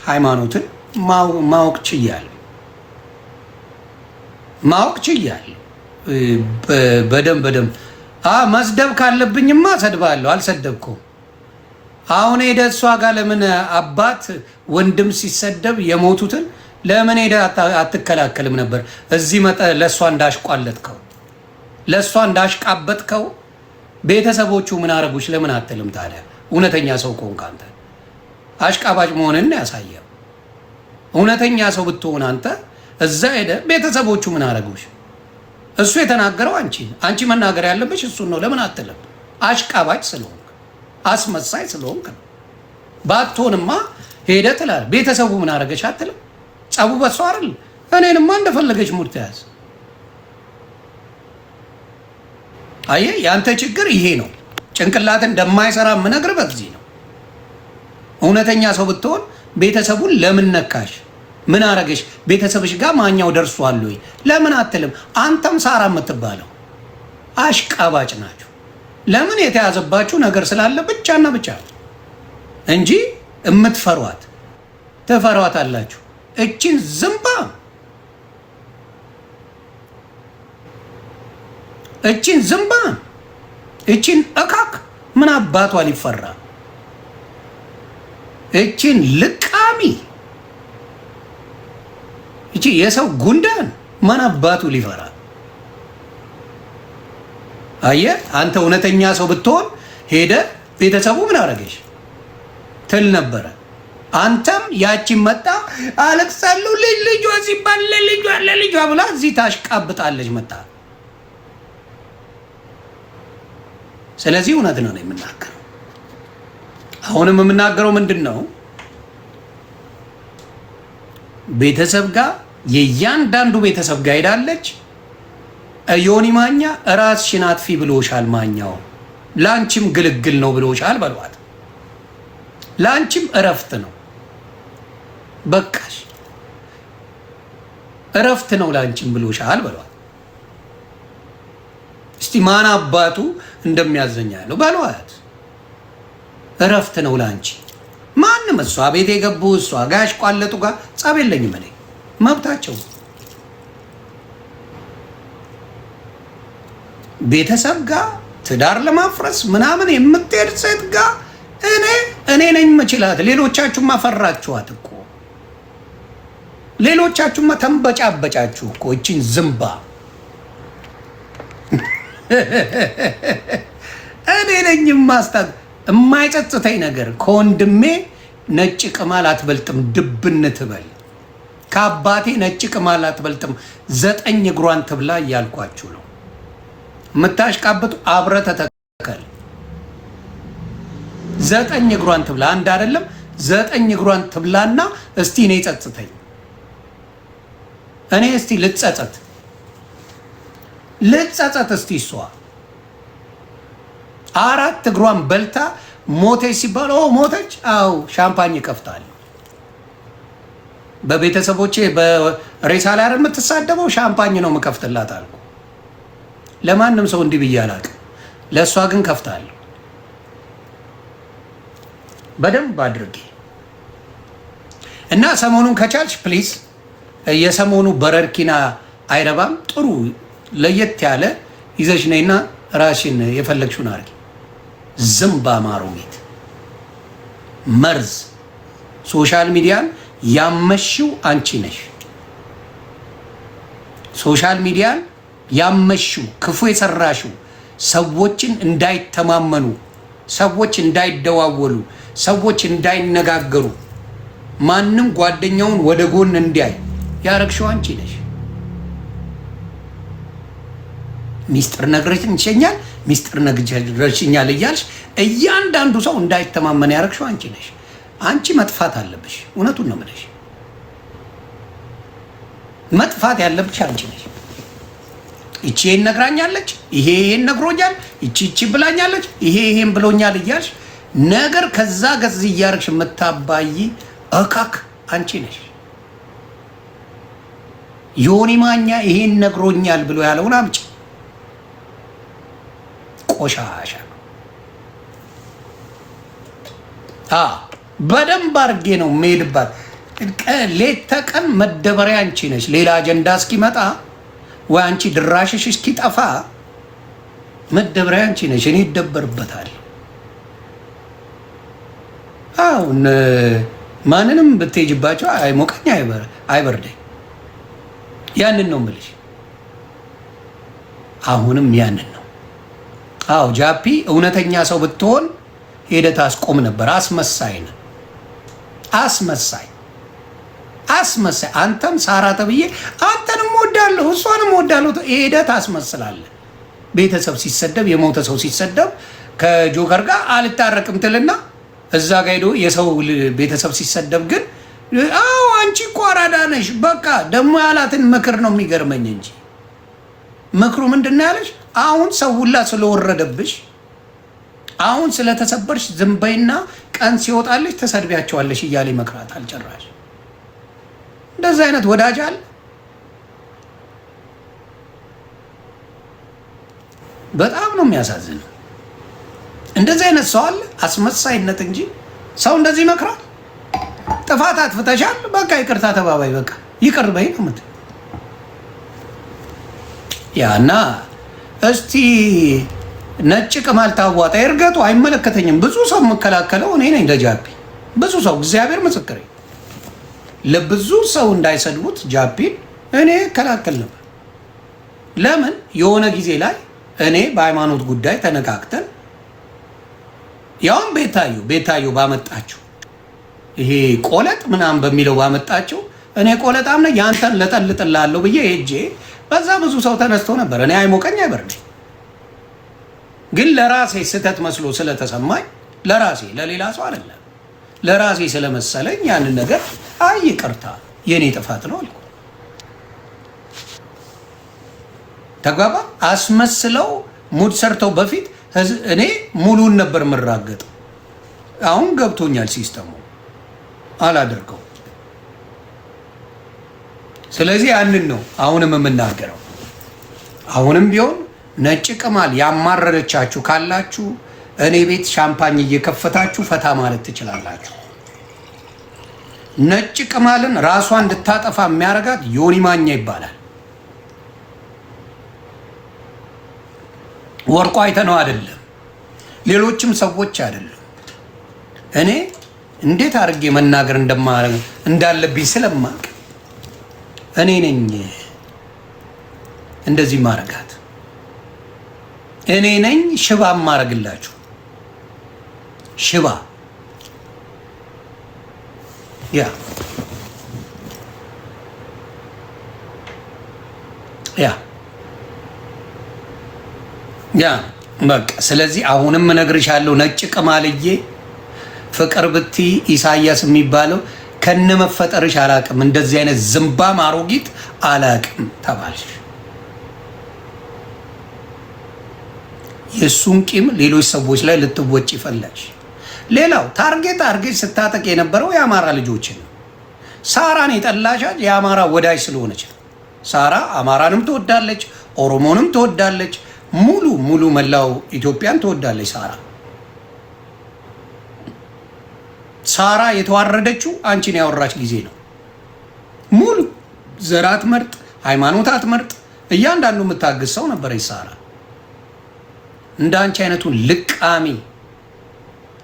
ሃይማኖትን ማወቅ ችያለሁ። በደንብ መስደብ ካለብኝማ ሰድባለሁ። አልሰደብኩም። አሁን ሄደ እሷ ጋር ለምን አባት ወንድም ሲሰደብ የሞቱትን ለምን ሄደ አትከላከልም ነበር? እዚህ ለእሷ እንዳሽቋለጥከው ለእሷ እንዳሽቃበጥከው ቤተሰቦቹ ምን አረጉች ለምን አትልም ታዲያ? እውነተኛ ሰው ከሆንክ አንተ አሽቃባጭ መሆንን ያሳየው። እውነተኛ ሰው ብትሆን አንተ እዛ ሄደ ቤተሰቦቹ ምን አረጉች? እሱ የተናገረው አንቺ መናገር ያለብሽ እሱን ነው። ለምን አትልም? አሽቃባጭ ስለሆንክ አስመሳይ ስለሆንክ ነው። ባትሆንማ ሄደ ትላለህ። ቤተሰቡ ምን አረገች አትልም? ጸቡ በሷ አይደል? እኔንማ እንደፈለገች ሙድ ተያዝ። አየህ፣ ያንተ ችግር ይሄ ነው። ጭንቅላት እንደማይሰራ የምነግርህ በዚህ ነው። እውነተኛ ሰው ብትሆን ቤተሰቡን ለምን ነካሽ? ምን አረገሽ? ቤተሰብሽ ጋር ማኛው ደርሷል ወይ ለምን አትልም? አንተም ሳራ የምትባለው አሽቃባጭ ናችሁ። ለምን? የተያዘባችሁ ነገር ስላለ ብቻና ብቻ እንጂ የምትፈሯት ትፈሯታላችሁ። እቺን ዝምባ እቺን እካክ ምን አባቷ ሊፈራ? እቺን ልቃሚ እቺ የሰው ጉንዳን ማን አባቱ ሊፈራ? አየህ፣ አንተ እውነተኛ ሰው ብትሆን ሄደ ቤተሰቡ ምን አረገሽ ትል ነበረ። አንተም ያቺን መጣ አለቅሳለሁ ልጇ ሲባል ለልጇ ብላ እዚህ ታሽቃብጣለች መጣ። ስለዚህ እውነት ነው የምናገረው። አሁንም የምናገረው ምንድን ነው? ቤተሰብ ጋር የእያንዳንዱ ቤተሰብ ጋር ሄዳለች። ዮኒ ማኛ ራስሽን አጥፊ ብሎሻል። ማኛው ላንቺም ግልግል ነው ብሎሻል በሏት። ላንቺም እረፍት ነው፣ በቃሽ እረፍት ነው ላንቺም ብሎሻል በሏት። እስቲ ማን አባቱ እንደሚያዘኛለሁ በሏት። እረፍት ነው ላንቺ። ማንም እሷ ቤት የገቡ እሷ ጋሽ ቋለጡ ጋር ጸብ የለኝም እኔ፣ መብታቸው። ቤተሰብ ጋር ትዳር ለማፍረስ ምናምን የምትሄድ ሴት ጋር እኔ ነኝ መችላት። ሌሎቻችሁማ ፈራችኋት እኮ፣ ሌሎቻችሁማ ተንበጫበጫችሁ እኮ። እቺን ዝምባ እኔ ነኝ ማስታት። የማይጸጽተኝ ነገር ከወንድሜ ነጭ ቅማል አትበልጥም ድብን ትበል፣ ከአባቴ ነጭ ቅማል አትበልጥም 9 እግሯን ትብላ እያልኳችሁ ነው። የምታሽቃብጡ አብረህ ተተከል። 9 እግሯን ትብላ፣ አንድ አይደለም 9 እግሯን ትብላና እስቲ እኔ ጸጽተኝ። እኔ እስቲ ልጸጸት እስቲ እሷ 4 እግሯን በልታ ሞተች ሲባል ሞተች። አው ሻምፓኝ ይከፍታል። በቤተሰቦቼ በሬሳ ላይ አይደል የምትሳደበው? ሻምፓኝ ነው የምከፍትላት አልኩ። ለማንም ሰው እንዲህ ብዬ አላውቅም። ለእሷ ግን ከፍታለሁ በደንብ አድርጌ። እና ሰሞኑን ከቻልሽ ፕሊዝ፣ የሰሞኑ በረርኪና አይረባም። ጥሩ ለየት ያለ ይዘሽ ነይና ራሽን የፈለግሽውን አድርጊ። ዝምባ ማሮጌት መርዝ ሶሻል ሚዲያን ያመሽው አንቺ ነሽ። ሶሻል ሚዲያን ያመሽው ክፉ የሰራሽው ሰዎችን እንዳይተማመኑ፣ ሰዎች እንዳይደዋወሉ፣ ሰዎች እንዳይነጋገሩ፣ ማንም ጓደኛውን ወደ ጎን እንዲያይ ያረግሽው አንቺ ነሽ። ሚስጥር ነግረሽኛል፣ ሚስጥር ነግረሽኛል እያልሽ እያንዳንዱ ሰው እንዳይተማመን ያረግሽው አንቺ ነሽ። አንቺ መጥፋት አለብሽ። እውነቱን ነው የምልሽ፣ መጥፋት ያለብሽ አንቺ ነሽ። ይቺ ይሄን ነግራኛለች፣ ይሄ ይሄን ነግሮኛል፣ ይቺ ብላኛለች፣ ይሄ ይሄን ብሎኛል እያልሽ ነገር ከዛ ገዝ እያረግሽ የምታባይ እካክ አንቺ ነሽ። ዮኒ ማኛ ይሄን ነግሮኛል ብሎ ያለውን አምጪ። ቆሻሻ በደንብ አድርጌ ነው የምሄድባት። ሌት ተቀን መደበሪያ አንቺ ነሽ። ሌላ አጀንዳ እስኪመጣ ወይ አንቺ ድራሽሽ እስኪጠፋ መደበሪያ አንቺ ነሽ። እኔ ይደበርበታል። አሁን ማንንም ብትሄጅባቸው አይሞቀኝ አይበርደኝ። ያንን ነው የምልሽ። አሁንም ያንን ነው። አዎ ጃፒ እውነተኛ ሰው ብትሆን ሄደህ ታስቆም ነበር። አስመሳይ ነህ። አስመሳይ አንተም ሳራ ተብዬ አንተንም ወዳለሁ እሷንም ወዳለሁ ሄደህ ታስመስላለህ። ቤተሰብ ሲሰደብ የሞተ ሰው ሲሰደብ ከጆከር ጋር አልታረቅም ትልና እዛ ጋ ሄዶ የሰው ቤተሰብ ሲሰደብ ግን አዎ አንቺ እኮ አራዳ ነሽ። በቃ ደግሞ ያላትን ምክር ነው የሚገርመኝ እንጂ ምክሩ ምንድን ነው ያለሽ? አሁን ሰው ሁላ ስለወረደብሽ አሁን ስለተሰበርሽ ዝም በይና ቀን ሲወጣልሽ ተሰድቢያቸዋለሽ እያለ ይመክራት አልጨራሽ። እንደዚህ አይነት ወዳጅ አለ? በጣም ነው የሚያሳዝነው። እንደዚህ አይነት ሰው አለ? አስመሳይነት እንጂ ሰው እንደዚህ ይመክራል? ጥፋት አጥፍተሻል፣ በቃ ይቅርታ ተባባይ፣ በቃ ይቅር በይ ነው የምትለው። ያና እስቲ ነጭ ቅማል ታዋጣ እርገጡ አይመለከተኝም። ብዙ ሰው የምከላከለው እኔ ነኝ ለጃፒ። ብዙ ሰው እግዚአብሔር ምስክሬ፣ ለብዙ ሰው እንዳይሰድቡት ጃፒን እኔ እከላከል ነበር። ለምን የሆነ ጊዜ ላይ እኔ በሃይማኖት ጉዳይ ተነካክተን ያውም ቤታዩ ባመጣችሁ ይሄ ቆለጥ ምናምን በሚለው ባመጣችሁ እኔ ቆለጣም ነኝ ያንተን ለጠልጥላለሁ ብዬ ሄጄ በዛ ብዙ ሰው ተነስቶ ነበር። እኔ አይሞቀኝ አይበርደኝ፣ ግን ለራሴ ስህተት መስሎ ስለተሰማኝ ለራሴ ለሌላ ሰው አይደለም ለራሴ ስለመሰለኝ ያንን ነገር ይቅርታ የኔ ጥፋት ነው አልኩ። ተግባባ። አስመስለው ሙድ ሰርተው በፊት እኔ ሙሉን ነበር የምራገጠው። አሁን ገብቶኛል ሲስተሙ፣ አላደርገው። ስለዚህ ያንን ነው አሁንም የምናገረው። አሁንም ቢሆን ነጭ ቅማል ያማረረቻችሁ ካላችሁ እኔ ቤት ሻምፓኝ እየከፈታችሁ ፈታ ማለት ትችላላችሁ። ነጭ ቅማልን ራሷ እንድታጠፋ የሚያረጋት ዮኒ ማኛ ይባላል። ወርቋ አይተነው አይደለም፣ ሌሎችም ሰዎች አይደለም። እኔ እንዴት አድርጌ መናገር እንዳለብኝ ስለማቅ እኔ ነኝ እንደዚህ ማረጋት። እኔ ነኝ ሽባ ማረግላችሁ። ሽባ ያ በቃ። ስለዚህ አሁንም እነግርሻለሁ ነጭ ቅማልዬ፣ ፍቅር ብቲ ኢሳያስ የሚባለው ከነመፈጠርሽ አላቅም፣ እንደዚህ አይነት ዝምባም አሮጊት አላቅም ተባልሽ። የእሱን ቂም ሌሎች ሰዎች ላይ ልትወጭ ይፈለግሽ። ሌላው ታርጌት ስታጠቅ የነበረው የአማራ ልጆችን ነው። ሳራን የጠላሻት የአማራ ወዳጅ ስለሆነች ነው። ሳራ አማራንም ትወዳለች፣ ኦሮሞንም ትወዳለች፣ ሙሉ መላው ኢትዮጵያን ትወዳለች። ሳራ የተዋረደችው አንቺን ያወራች ጊዜ ነው። ሙሉ ዘር አትመርጥ፣ ሃይማኖት አትመርጥ፣ እያንዳንዱ የምታግዝ ሰው ነበረች ሳራ። እንደ አንቺ አይነቱን ልቃሚ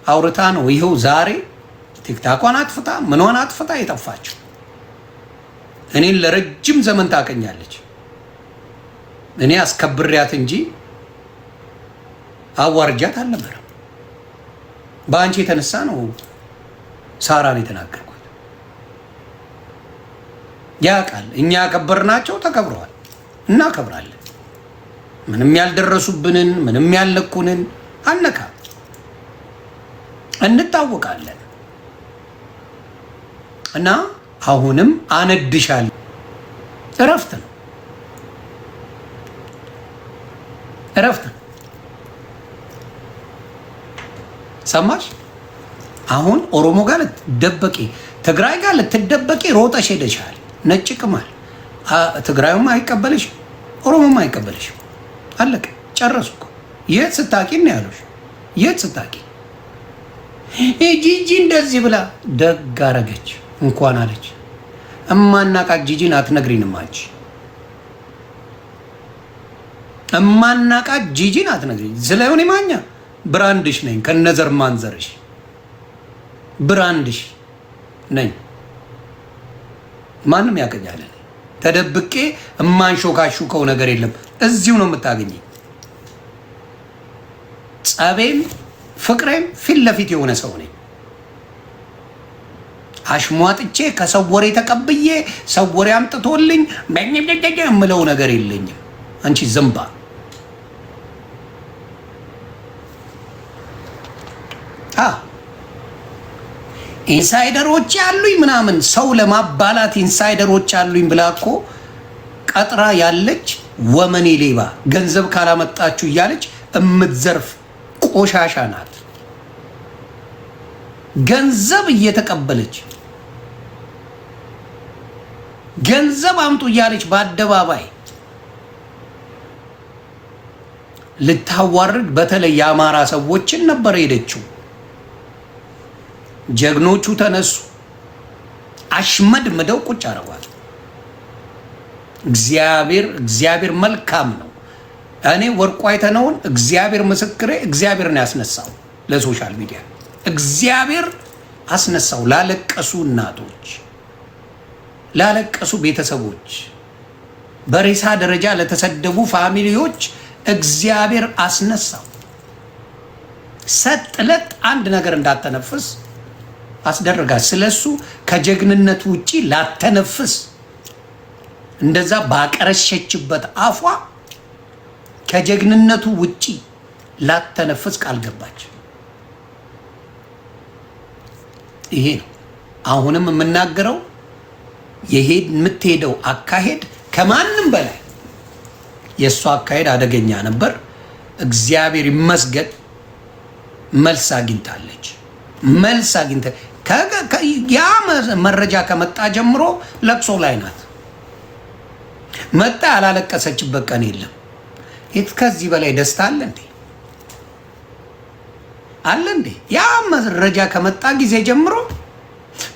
አውርታ ነው ይኸው ዛሬ ቲክታኳን አጥፍታ ምኗን አጥፍታ የጠፋችው። እኔን ለረጅም ዘመን ታቀኛለች። እኔ አስከብሪያት እንጂ አዋርጃት አልነበረም። በአንቺ የተነሳ ነው ሳራን የተናገርኩት። ያ ቃል እኛ ያከበርናቸው ተከብረዋል፣ እናከብራለን። ምንም ያልደረሱብንን ምንም ያልነኩንን አነካም፣ እንታወቃለን። እና አሁንም አነድሻለሁ። እረፍት ነው፣ እረፍት ነው። ሰማሽ? አሁን ኦሮሞ ጋር ደበቂ ትግራይ ጋር ልትደበቂ ሮጠሽ ሄደሻል። ነጭ ቅማል ትግራዩም አይቀበልሽ፣ ኦሮሞም አይቀበልሽ። አለቀ፣ ጨረሱ። የት ስታቂ ነው ያሉሽ? የት ስታቂ ጂጂ እንደዚህ ብላ ደግ አረገች እንኳን አለች። እማናቃት ጂጂን አትነግሪንም አንቺ። እማናቃት ጂጂን አትነግሪኝ። ስለሆነ ማኛ ብራንድሽ ነኝ፣ ከነዘር ማንዘርሽ ብራንድሽ ነኝ። ማንም ያቀኛል። ተደብቄ እማንሾካሹከው ነገር የለም። እዚሁ ነው የምታገኘኝ። ጸቤም ፍቅሬም ፊት ለፊት የሆነ ሰው ነኝ። አሽሟጥቼ ከሰው ወሬ ተቀብዬ ሰው ወሬ አምጥቶልኝ የምለው ነገር የለኝም። አንቺ ዝምባ ኢንሳይደሮች ያሉኝ ምናምን ሰው ለማባላት ኢንሳይደሮች ያሉኝ ብላ እኮ ቀጥራ ያለች ወመኔ ሌባ ገንዘብ ካላመጣችሁ እያለች እምትዘርፍ ቆሻሻ ናት። ገንዘብ እየተቀበለች ገንዘብ አምጡ እያለች በአደባባይ ልታዋርድ በተለይ የአማራ ሰዎችን ነበር ሄደችው። ጀግኖቹ ተነሱ፣ አሽመድምደው ቁጭ አረጓት። እግዚአብሔር መልካም ነው። እኔ ወርቁ አይተነውን እግዚአብሔር ምስክሬ፣ እግዚአብሔር ነው ያስነሳው። ለሶሻል ሚዲያ እግዚአብሔር አስነሳው። ላለቀሱ እናቶች፣ ላለቀሱ ቤተሰቦች፣ በሬሳ ደረጃ ለተሰደቡ ፋሚሊዎች እግዚአብሔር አስነሳው። ሰጥለት አንድ ነገር እንዳተነፍስ አስደረጋት። ስለሱ ከጀግንነቱ ውጪ ላተነፍስ እንደዛ ባቀረሸችበት አፏ ከጀግንነቱ ውጪ ላተነፍስ ቃል ገባች። ይሄ ነው አሁንም የምናገረው። የምትሄደው አካሄድ ከማንም በላይ የእሷ አካሄድ አደገኛ ነበር። እግዚአብሔር ይመስገን መልስ አግኝታለች። መልስ አግኝታ ያ መረጃ ከመጣ ጀምሮ ለቅሶ ላይ ናት። መጣ ያላለቀሰችበት ቀን የለም። ከዚህ በላይ ደስታ አለ እንዴ? አለ እንዴ? ያ መረጃ ከመጣ ጊዜ ጀምሮ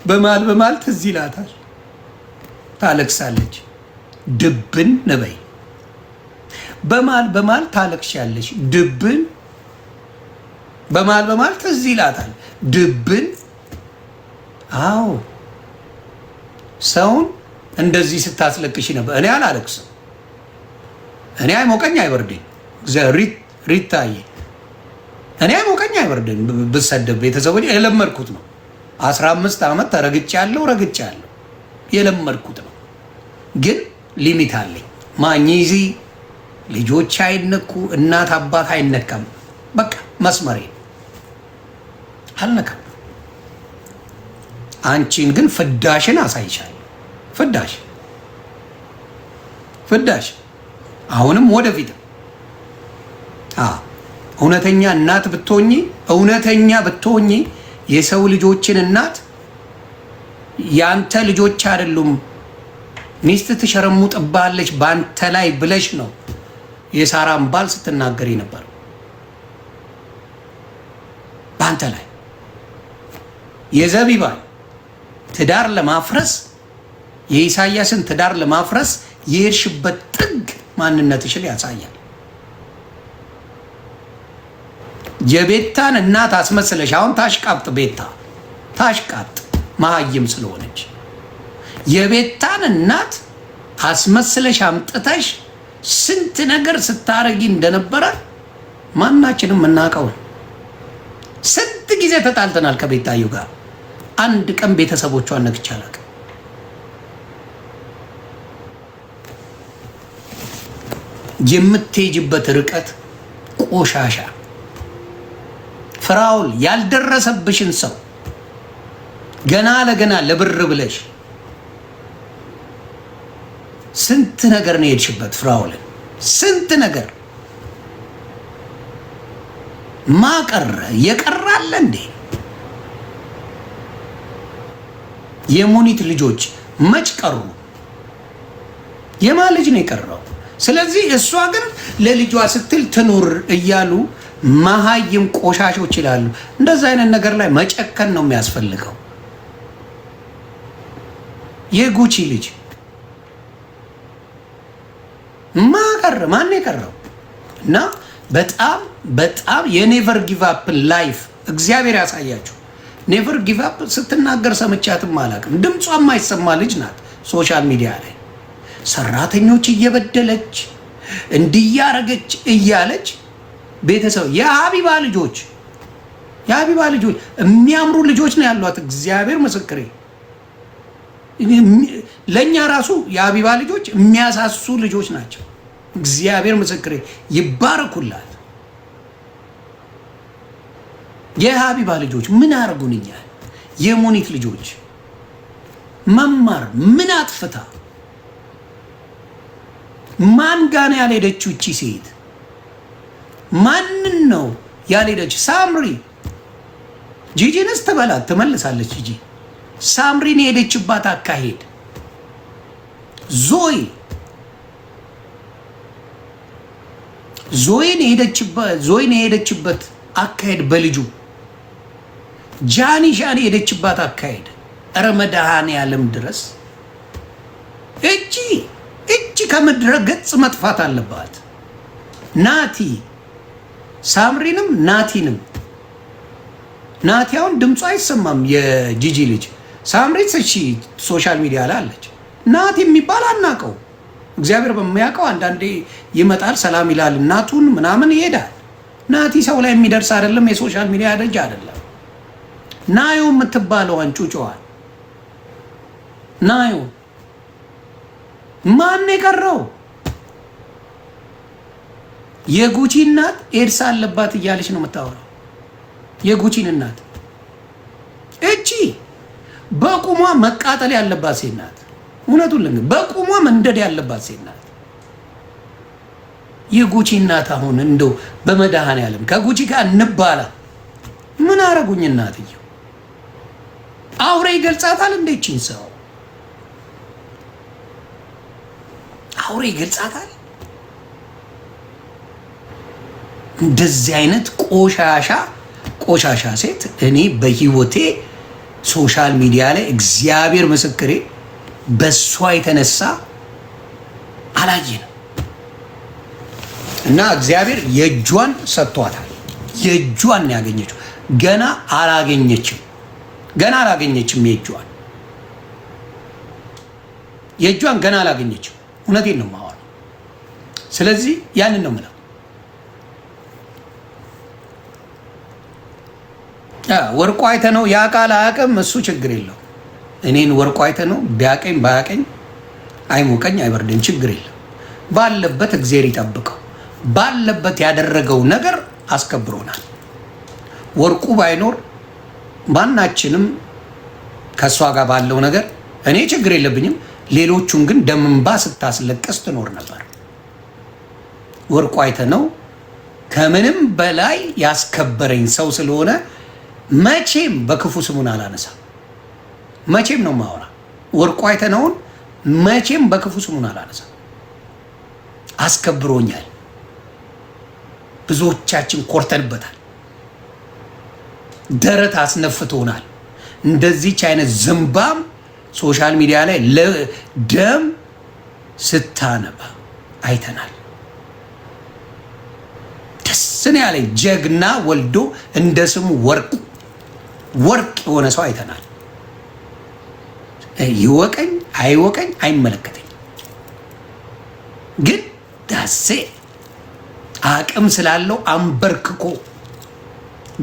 በማል ትዝ ይላታል፣ ታለቅሳለች። ድብን ነበይ በማል ታለቅሻለች። ድብን በማል ትዝ ይላታል። ድብን አዎ፣ ሰውን እንደዚህ ስታስለቅሽ ነበር። እኔ አላለቅስም። እኔ አይሞቀኝ አይበርደኝ። ሪታዬ እኔ አይሞቀኝ አይበርደኝ። ብሰደብ ቤተሰቦች የለመድኩት ነው። 15 ዓመት ተረግጫለሁ፣ የለመድኩት ነው። ግን ሊሚት አለኝ። ማኝዚ ልጆች አይነኩ፣ እናት አባት አይነካም። በቃ መስመሬ አልነካም። አንቺን ግን ፍዳሽን አሳይሻለሁ። ፍዳሽ አሁንም ወደፊት እውነተኛ እናት ብትሆኚ የሰው ልጆችን እናት ያንተ ልጆች አይደሉም ሚስት ትሸረሙጥባለች ባንተ ላይ ብለሽ ነው የሳራን ባል ስትናገሪ ነበር። ባንተ ላይ የዘቢባን ትዳር ለማፍረስ የኢሳያስን ትዳር ለማፍረስ የሄድሽበት ጥግ ማንነትሽን ያሳያል። የቤታን እናት አስመስለሽ አሁን ታሽቃብጥ። ቤታ ታሽቃብጥ መሀይም ስለሆነች የቤታን እናት አስመስለሽ አምጥተሽ ስንት ነገር ስታረጊ እንደነበረ ማናችንም እናውቀው። ስንት ጊዜ ተጣልተናል ከቤታዩ ጋር። አንድ ቀን ቤተሰቦቿን ነክቼ አላውቅም። የምትሄጅበት ርቀት ቆሻሻ። ፍራውል ያልደረሰብሽን ሰው ገና ለገና ለብር ብለሽ ስንት ነገር ነው የሄድሽበት። ፍራውልን ስንት ነገር ማቀረ የቀራለ እንዴ? የሙኒት ልጆች መች ቀሩ? የማ ልጅ ነው የቀረው? ስለዚህ እሷ ግን ለልጇ ስትል ትኑር እያሉ መሀይም ቆሻሾች ይላሉ። እንደዛ አይነት ነገር ላይ መጨከን ነው የሚያስፈልገው። የጉቺ ልጅ ማቀረ ማን የቀረው? እና በጣም በጣም የኔቨር ጊቭ አፕ ላይፍ እግዚአብሔር ያሳያችሁ። ኔቨር ጊቭ አፕ ስትናገር ሰምቻትም አላውቅም። ድምጿ የማይሰማ ልጅ ናት። ሶሻል ሚዲያ ላይ ሰራተኞች እየበደለች እንዲያረገች እያለች ቤተሰብ የሀቢባ ልጆች የሚያምሩ ልጆች ነው ያሏት። እግዚአብሔር ምስክሬ፣ ለእኛ ራሱ የሀቢባ ልጆች የሚያሳሱ ልጆች ናቸው። እግዚአብሔር ምስክሬ፣ ይባረኩላት። የሀቢባ ልጆች ምን አርጉንኛል? የሙኒት ልጆች መማር ምን አጥፍታ ማን ጋር ያልሄደችው እቺ ሴት? ማንን ነው ያልሄደች? ሳምሪ ጂጂንስ ትበላት ትመልሳለች። ጂጂ ሳምሪን የሄደችባት አካሄድ፣ ዞይን የሄደችበት አካሄድ፣ በልጁ ጃኒ የሄደችባት አካሄድ፣ ኧረ መድኃኔዓለም ድረስ እቺ ከምድረ ገጽ መጥፋት አለባት። ናቲ ሳምሪንም ናቲንም ናቲ አሁን ድምፁ አይሰማም። የጂጂ ልጅ ሳምሪ እሺ ሶሻል ሚዲያ ላይ አለች። ናቲ የሚባል አናውቀው። እግዚአብሔር በሚያውቀው አንዳንዴ ይመጣል፣ ሰላም ይላል፣ እናቱን ምናምን ይሄዳል። ናቲ ሰው ላይ የሚደርስ አይደለም፣ የሶሻል ሚዲያ ደጅ አይደለም። ናዮ የምትባለው አንጩጫዋል ናዮ ማን የቀረው? የጉቺ እናት ኤድስ አለባት እያለች ነው የምታወራው። የጉቺን እናት እቺ በቁሟ መቃጠል ያለባት ሴት ናት። እውነቱን ልንገር፣ በቁሟ መንደድ ያለባት ሴት ናት የጉቺ እናት። አሁን እንደው በመድኃኔዓለም ከጉቺ ጋር እንባላ። ምን አረጉኝ? እናትየው አውሬ ይገልጻታል። እንዴችን ሰው አውሬ ይገልጻታል። እንደዚህ አይነት ቆሻሻ ሴት እኔ በህይወቴ ሶሻል ሚዲያ ላይ እግዚአብሔር ምስክሬ በሷ የተነሳ አላየንም። እና እግዚአብሔር የእጇን ሰጥቷታል። የእጇን ያገኘችው ገና አላገኘችም። የእጇን ገና አላገኘችም። እውነቴን ነው የማወራው። ስለዚህ ያንን ነው የምለው። ወርቁ አይተህ ነው ያ ቃል አያውቅም፣ እሱ ችግር የለው። እኔን ወርቁ አይተህ ነው ቢያቀኝ ባያቀኝ አይሞቀኝ አይበርደኝ፣ ችግር የለም። ባለበት እግዚአብሔር ይጠብቀው። ባለበት ያደረገው ነገር አስከብሮናል። ወርቁ ባይኖር ማናችንም ከእሷ ጋር ባለው ነገር እኔ ችግር የለብኝም። ሌሎቹን ግን ደም እንባ ስታስለቀስ ትኖር ነበር። ወርቁ አይተህ ነው ከምንም በላይ ያስከበረኝ ሰው ስለሆነ መቼም በክፉ ስሙን አላነሳም። መቼም ነው ማወራ። ወርቁ አይተህ ነውን መቼም በክፉ ስሙን አላነሳም። አስከብሮኛል። ብዙዎቻችን ኮርተንበታል። ደረት አስነፍቶናል። እንደዚህች አይነት ዝምባም ሶሻል ሚዲያ ላይ ደም ስታነባ አይተናል። ደስ ነው ያለኝ። ጀግና ወልዶ እንደ ስሙ ወርቅ የሆነ ሰው አይተናል። ይወቀኝ አይወቀኝ አይመለከተኝ። ግን ዳሴ አቅም ስላለው አንበርክኮ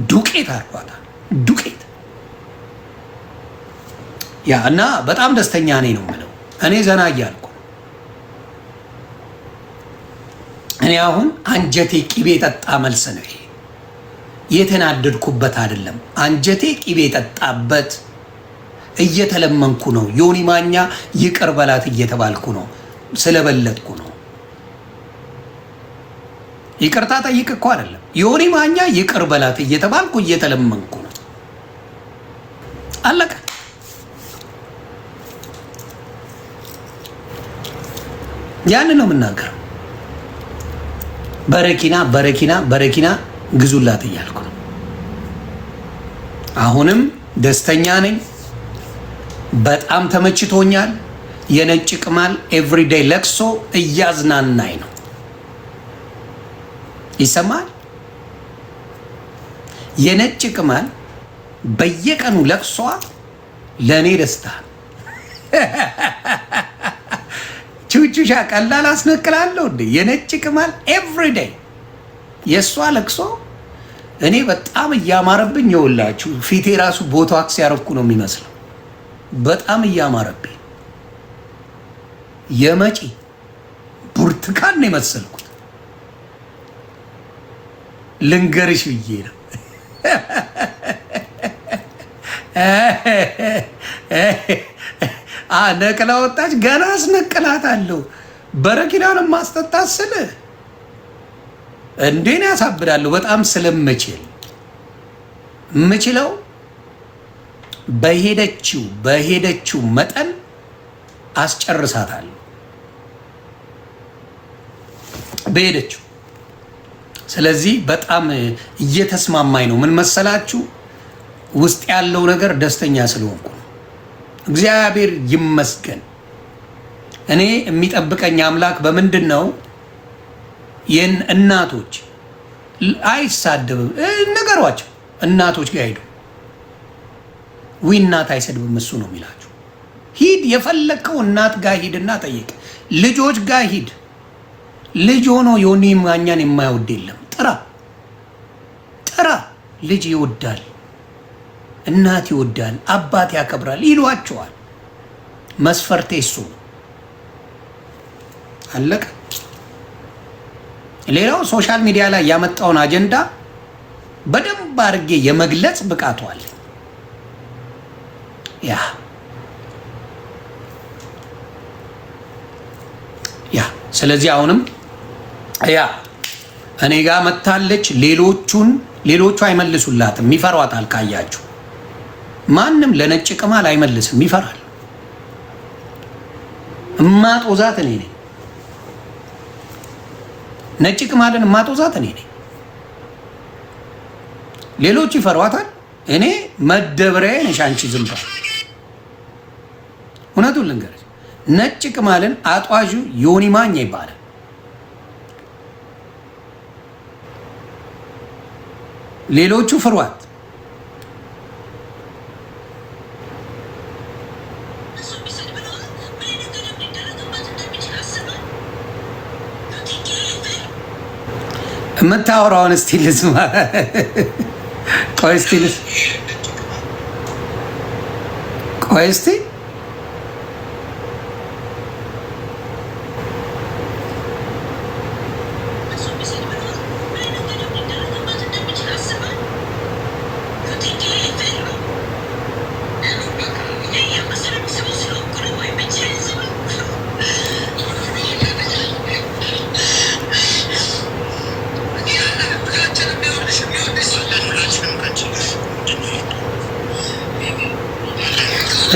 ዱቄት አድርጓታል። ዱቄት ያ እና በጣም ደስተኛ ነኝ ነው የምለው። እኔ ዘና እያልኩ እኔ አሁን አንጀቴ ቂቤ ጠጣ መልስ ነው ይሄ። የተናደድኩበት አይደለም። አንጀቴ ቂቤ ጠጣበት። እየተለመንኩ ነው። ዮኒ ማኛ ይቅር በላት እየተባልኩ ነው። ስለበለጥኩ ነው። ይቅርታ ጠይቅ እኮ አይደለም። ዮኒ ማኛ ይቅር በላት እየተባልኩ እየተለመንኩ ነው። አለቀ። ያን ነው የምናገረው። በረኪና ግዙላት እያልኩ ነው። አሁንም ደስተኛ ነኝ። በጣም ተመችቶኛል። የነጭ ቅማል ኤቭሪዴይ ለቅሶ እያዝናናኝ ነው። ይሰማል። የነጭ ቅማል በየቀኑ ለቅሷ ለእኔ ደስታ። ቹቹሻ ቀላል አስነቅላለሁ እንዴ? የነጭ ቅማል ኤቭሪዴይ የእሷ ለቅሶ እኔ በጣም እያማረብኝ የውላችሁ ፊቴ ራሱ ቦቶክስ ያረኩ ነው የሚመስለው። በጣም እያማረብኝ የመጪ ብርቱካን ነው የመሰልኩት። ልንገርሽ ብዬ ነው። ነቅላ ወጣች። ገና አስነቅላታለሁ። በረኪናን ማስጠጣት ስል እንዴን ያሳብዳለሁ። በጣም ስለምችለው በሄደችው መጠን አስጨርሳታለሁ። በሄደችው። ስለዚህ በጣም እየተስማማኝ ነው። ምን መሰላችሁ? ውስጥ ያለው ነገር ደስተኛ ስለሆንኩ ነው። እግዚአብሔር ይመስገን። እኔ የሚጠብቀኝ አምላክ በምንድን ነው? ይህን እናቶች አይሳደብም፣ ነገሯቸው። እናቶች ጋር ሄዱ። እናት አይሰድብም እሱ ነው የሚላችሁ። ሂድ፣ የፈለግከው እናት ጋር ሂድና ጠይቅ። ልጆች ጋር ሂድ። ልጅ ሆኖ ዮኒ ማኛን የማይወድ የለም። ጥራ። ልጅ ይወዳል፣ እናት ይወዳል፣ አባት ያከብራል ይሏቸዋል። መስፈርቴ እሱ ነው። አለቀ። ሌላው ሶሻል ሚዲያ ላይ ያመጣውን አጀንዳ በደንብ አድርጌ የመግለጽ ብቃቱ አለ። ስለዚህ አሁንም እኔ ጋር መታለች። ሌሎቹ አይመልሱላትም፣ ይፈሯታል። ካያችሁ ማንም ለነጭ ቅማል አይመልስም፣ ይፈራል። እማጦዛት እኔ ነኝ። ነጭ ቅማልን እማጦዛት እኔ ነኝ። ሌሎቹ ይፈሯታል። እኔ መደብሪያ ነሽ አንቺ ዝምባ። እውነቱን ልንገርሽ፣ ነጭ ቅማልን አጧዡ ዮኒ ማኛ ይባላል። ሌሎቹ ፍሯት። የምታወራውን እስቲ ልስማ። ቆይ እስቲ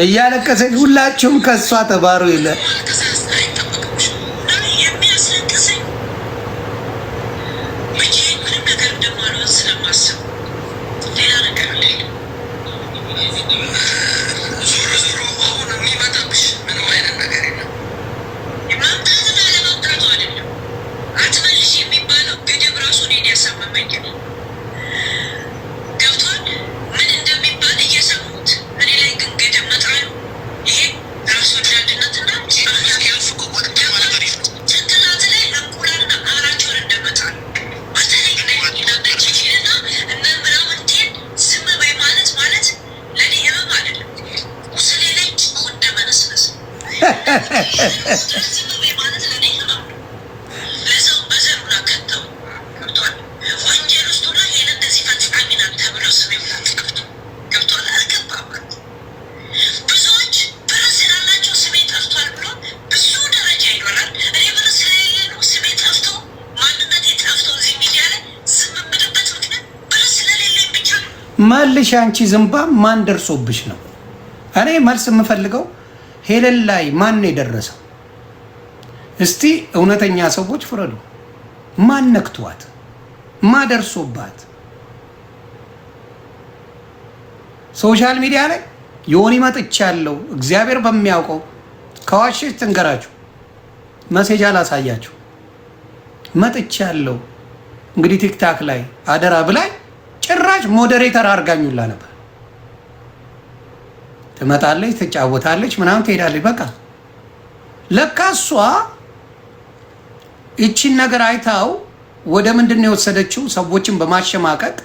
እያለቀሰች ሁላችሁም ከሷ ተባሩ ይለ መልሽ አንቺ ዝምባ ማን ደርሶብሽ ነው? እኔ መልስ የምፈልገው ሄለን ላይ ማን ነው የደረሰው? እስቲ እውነተኛ ሰዎች ፍረዱ። ማን ነክቷት? ማደርሶባት? ሶሻል ሚዲያ ላይ ዮኒ መጥቻለሁ እግዚአብሔር በሚያውቀው ከዋሽሽ ትንገራችሁ መሴጅ አላሳያችሁ መጥቻለሁ እንግዲህ ቲክታክ ላይ አደራ ብላይ ጭራሽ ሞዴሬተር አርጋኙላ ነበር። ትመጣለች፣ ትጫወታለች፣ ምናምን ትሄዳለች። በቃ ለካ እሷ እቺን ነገር አይታው ወደ ምንድነው የወሰደችው? ሰዎችን በማሸማቀቅ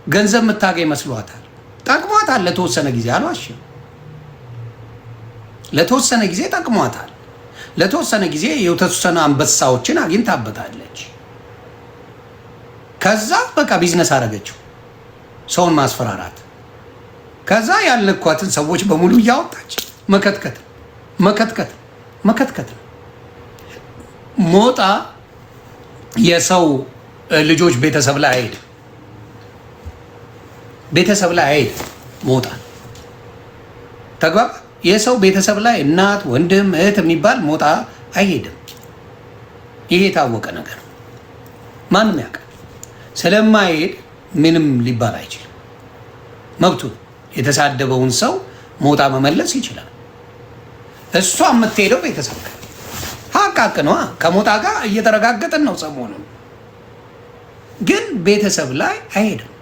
ገንዘብ የምታገኝ መስሏታል። ጠቅሟታል ለተወሰነ ጊዜ፣ አልዋሽም። ለተወሰነ ጊዜ ጠቅሟታል። ለተወሰነ ጊዜ የተወሰነ አንበሳዎችን አግኝታበታለች። ከዛ በቃ ቢዝነስ አደረገችው፣ ሰውን ማስፈራራት። ከዛ ያልነኳትን ሰዎች በሙሉ እያወጣች መከትከት መከትከት መከትከት። ሞጣ የሰው ልጆች ቤተሰብ ላይ አይሄድም። ቤተሰብ ላይ አይሄድም ሞጣ። ተግባባ? የሰው ቤተሰብ ላይ እናት፣ ወንድም፣ እህት የሚባል ሞጣ አይሄድም። ይሄ የታወቀ ነገር ማንም ያውቃል። ስለማይሄድ ምንም ሊባል አይችልም። መብቱ። የተሳደበውን ሰው ሞጣ መመለስ ይችላል። እሷ የምትሄደው ቤተሰብ ጋር ሀቃቅ ነዋ። ከሞጣ ጋር እየተረጋገጥን ነው ሰሞኑን። ግን ቤተሰብ ላይ አይሄድም።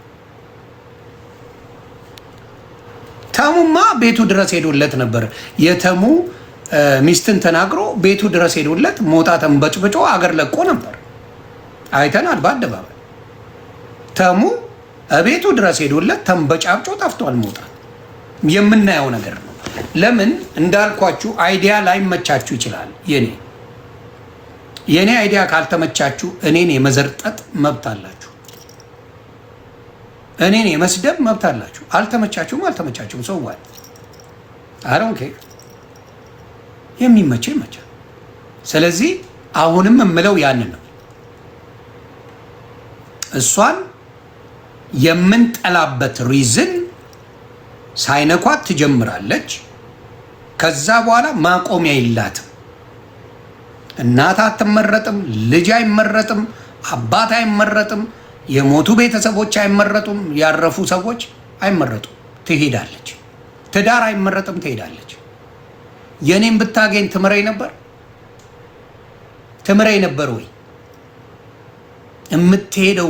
ተሙማ ቤቱ ድረስ ሄዶለት ነበር። የተሙ ሚስትን ተናግሮ ቤቱ ድረስ ሄዶለት ሞጣ ተንበጭብጮ አገር ለቆ ነበር። አይተናል በአደባባይ። ተሙ ቤቱ ድረስ ሄዶለት ተንበጫብጮ ጠፍቷል። ሞጣ የምናየው ነገር ነው። ለምን እንዳልኳችሁ አይዲያ ላይ መቻችሁ ይችላል። የኔ አይዲያ ካልተመቻችሁ እኔን የመዘርጠጥ መብት አላችሁ። እኔን የመስደብ መብት አላችሁ። አልተመቻችሁም አልተመቻችሁም ሰው ዋል አሮንኬ የሚመቸው ይመቻል። ስለዚህ አሁንም የምለው ያንን ነው። እሷን የምንጠላበት ሪዝን ሳይነኳት ትጀምራለች። ከዛ በኋላ ማቆሚያ የላትም። እናት አትመረጥም፣ ልጅ አይመረጥም፣ አባት አይመረጥም፣ የሞቱ ቤተሰቦች አይመረጡም፣ ያረፉ ሰዎች አይመረጡም። ትሄዳለች። ትዳር አይመረጥም፣ ትሄዳለች። የኔን ብታገኝ ትምረኝ ነበር? ትምረኝ ነበር ወይ? የምትሄደው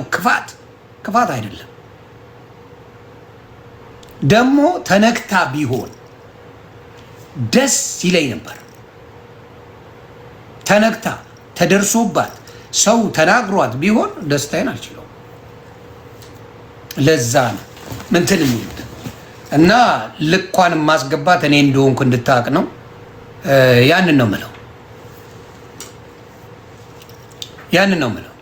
ክፋት አይደለም። ደግሞ ተነክታ ቢሆን ደስ ይለኝ ነበር። ተነክታ ተደርሶባት ሰው ተናግሯት ቢሆን ደስታዬን አልችለውም። ለዛ ነው ምንትን የሚሉት እና ልኳን ማስገባት እኔ እንደሆንኩ እንድታቅ ነው። ያንን ነው ምለው፣ ያንን ነው ምለው።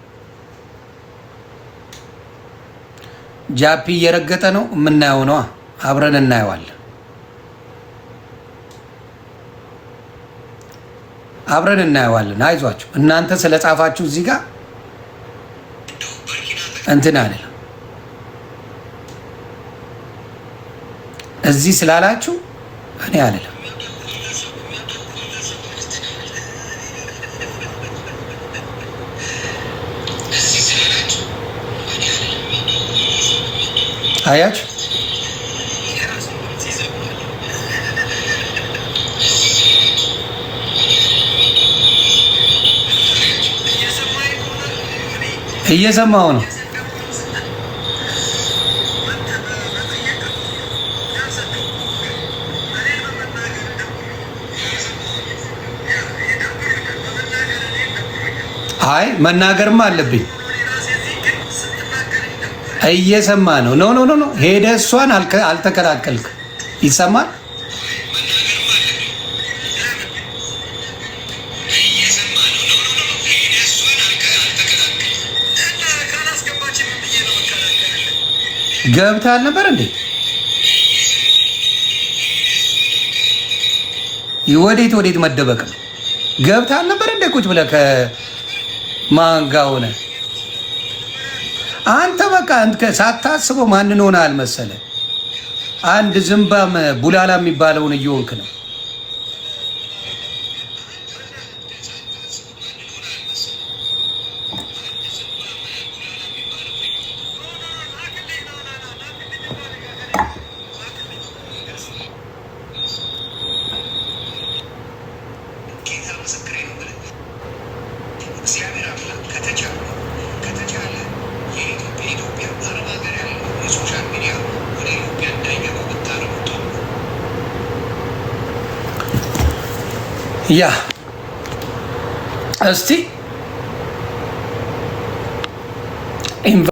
ጃፒ እየረገጠ ነው የምናየው ነው። አብረን እናየዋለን። አብረን እናየዋለን። አይዟችሁ እናንተ ስለጻፋችሁ እዚህ ጋር እንትን አይደለም። እዚህ ስላላችሁ እኔ አይደለም። አያችሁ እየሰማው ነው። አይ መናገርማ አለብኝ። እየሰማ ነው። ኖ ኖ ኖ ሄደ። እሷን አልተከላከልክ። ይሰማል። ገብተህ አልነበር እንዴ? ወዴት መደበቅ ነው? ገብተህ አልነበር እንዴ? ቁጭ ብለህ ከማን ጋር ሆነህ አንተ በቃ ሳታስበው ማንን ሆነሃል መሰለህ? አንድ ዝምባም ቡላላ የሚባለውን እየሆንክ ነው። እግዚአብሔር አምላክ ከተቻለ የኢትዮጵያ አረብ ሀገር ያለው የሶሻል ሚዲያ ወደ ኢትዮጵያ እንዳይገባ ብታረጉት ያ እስቲ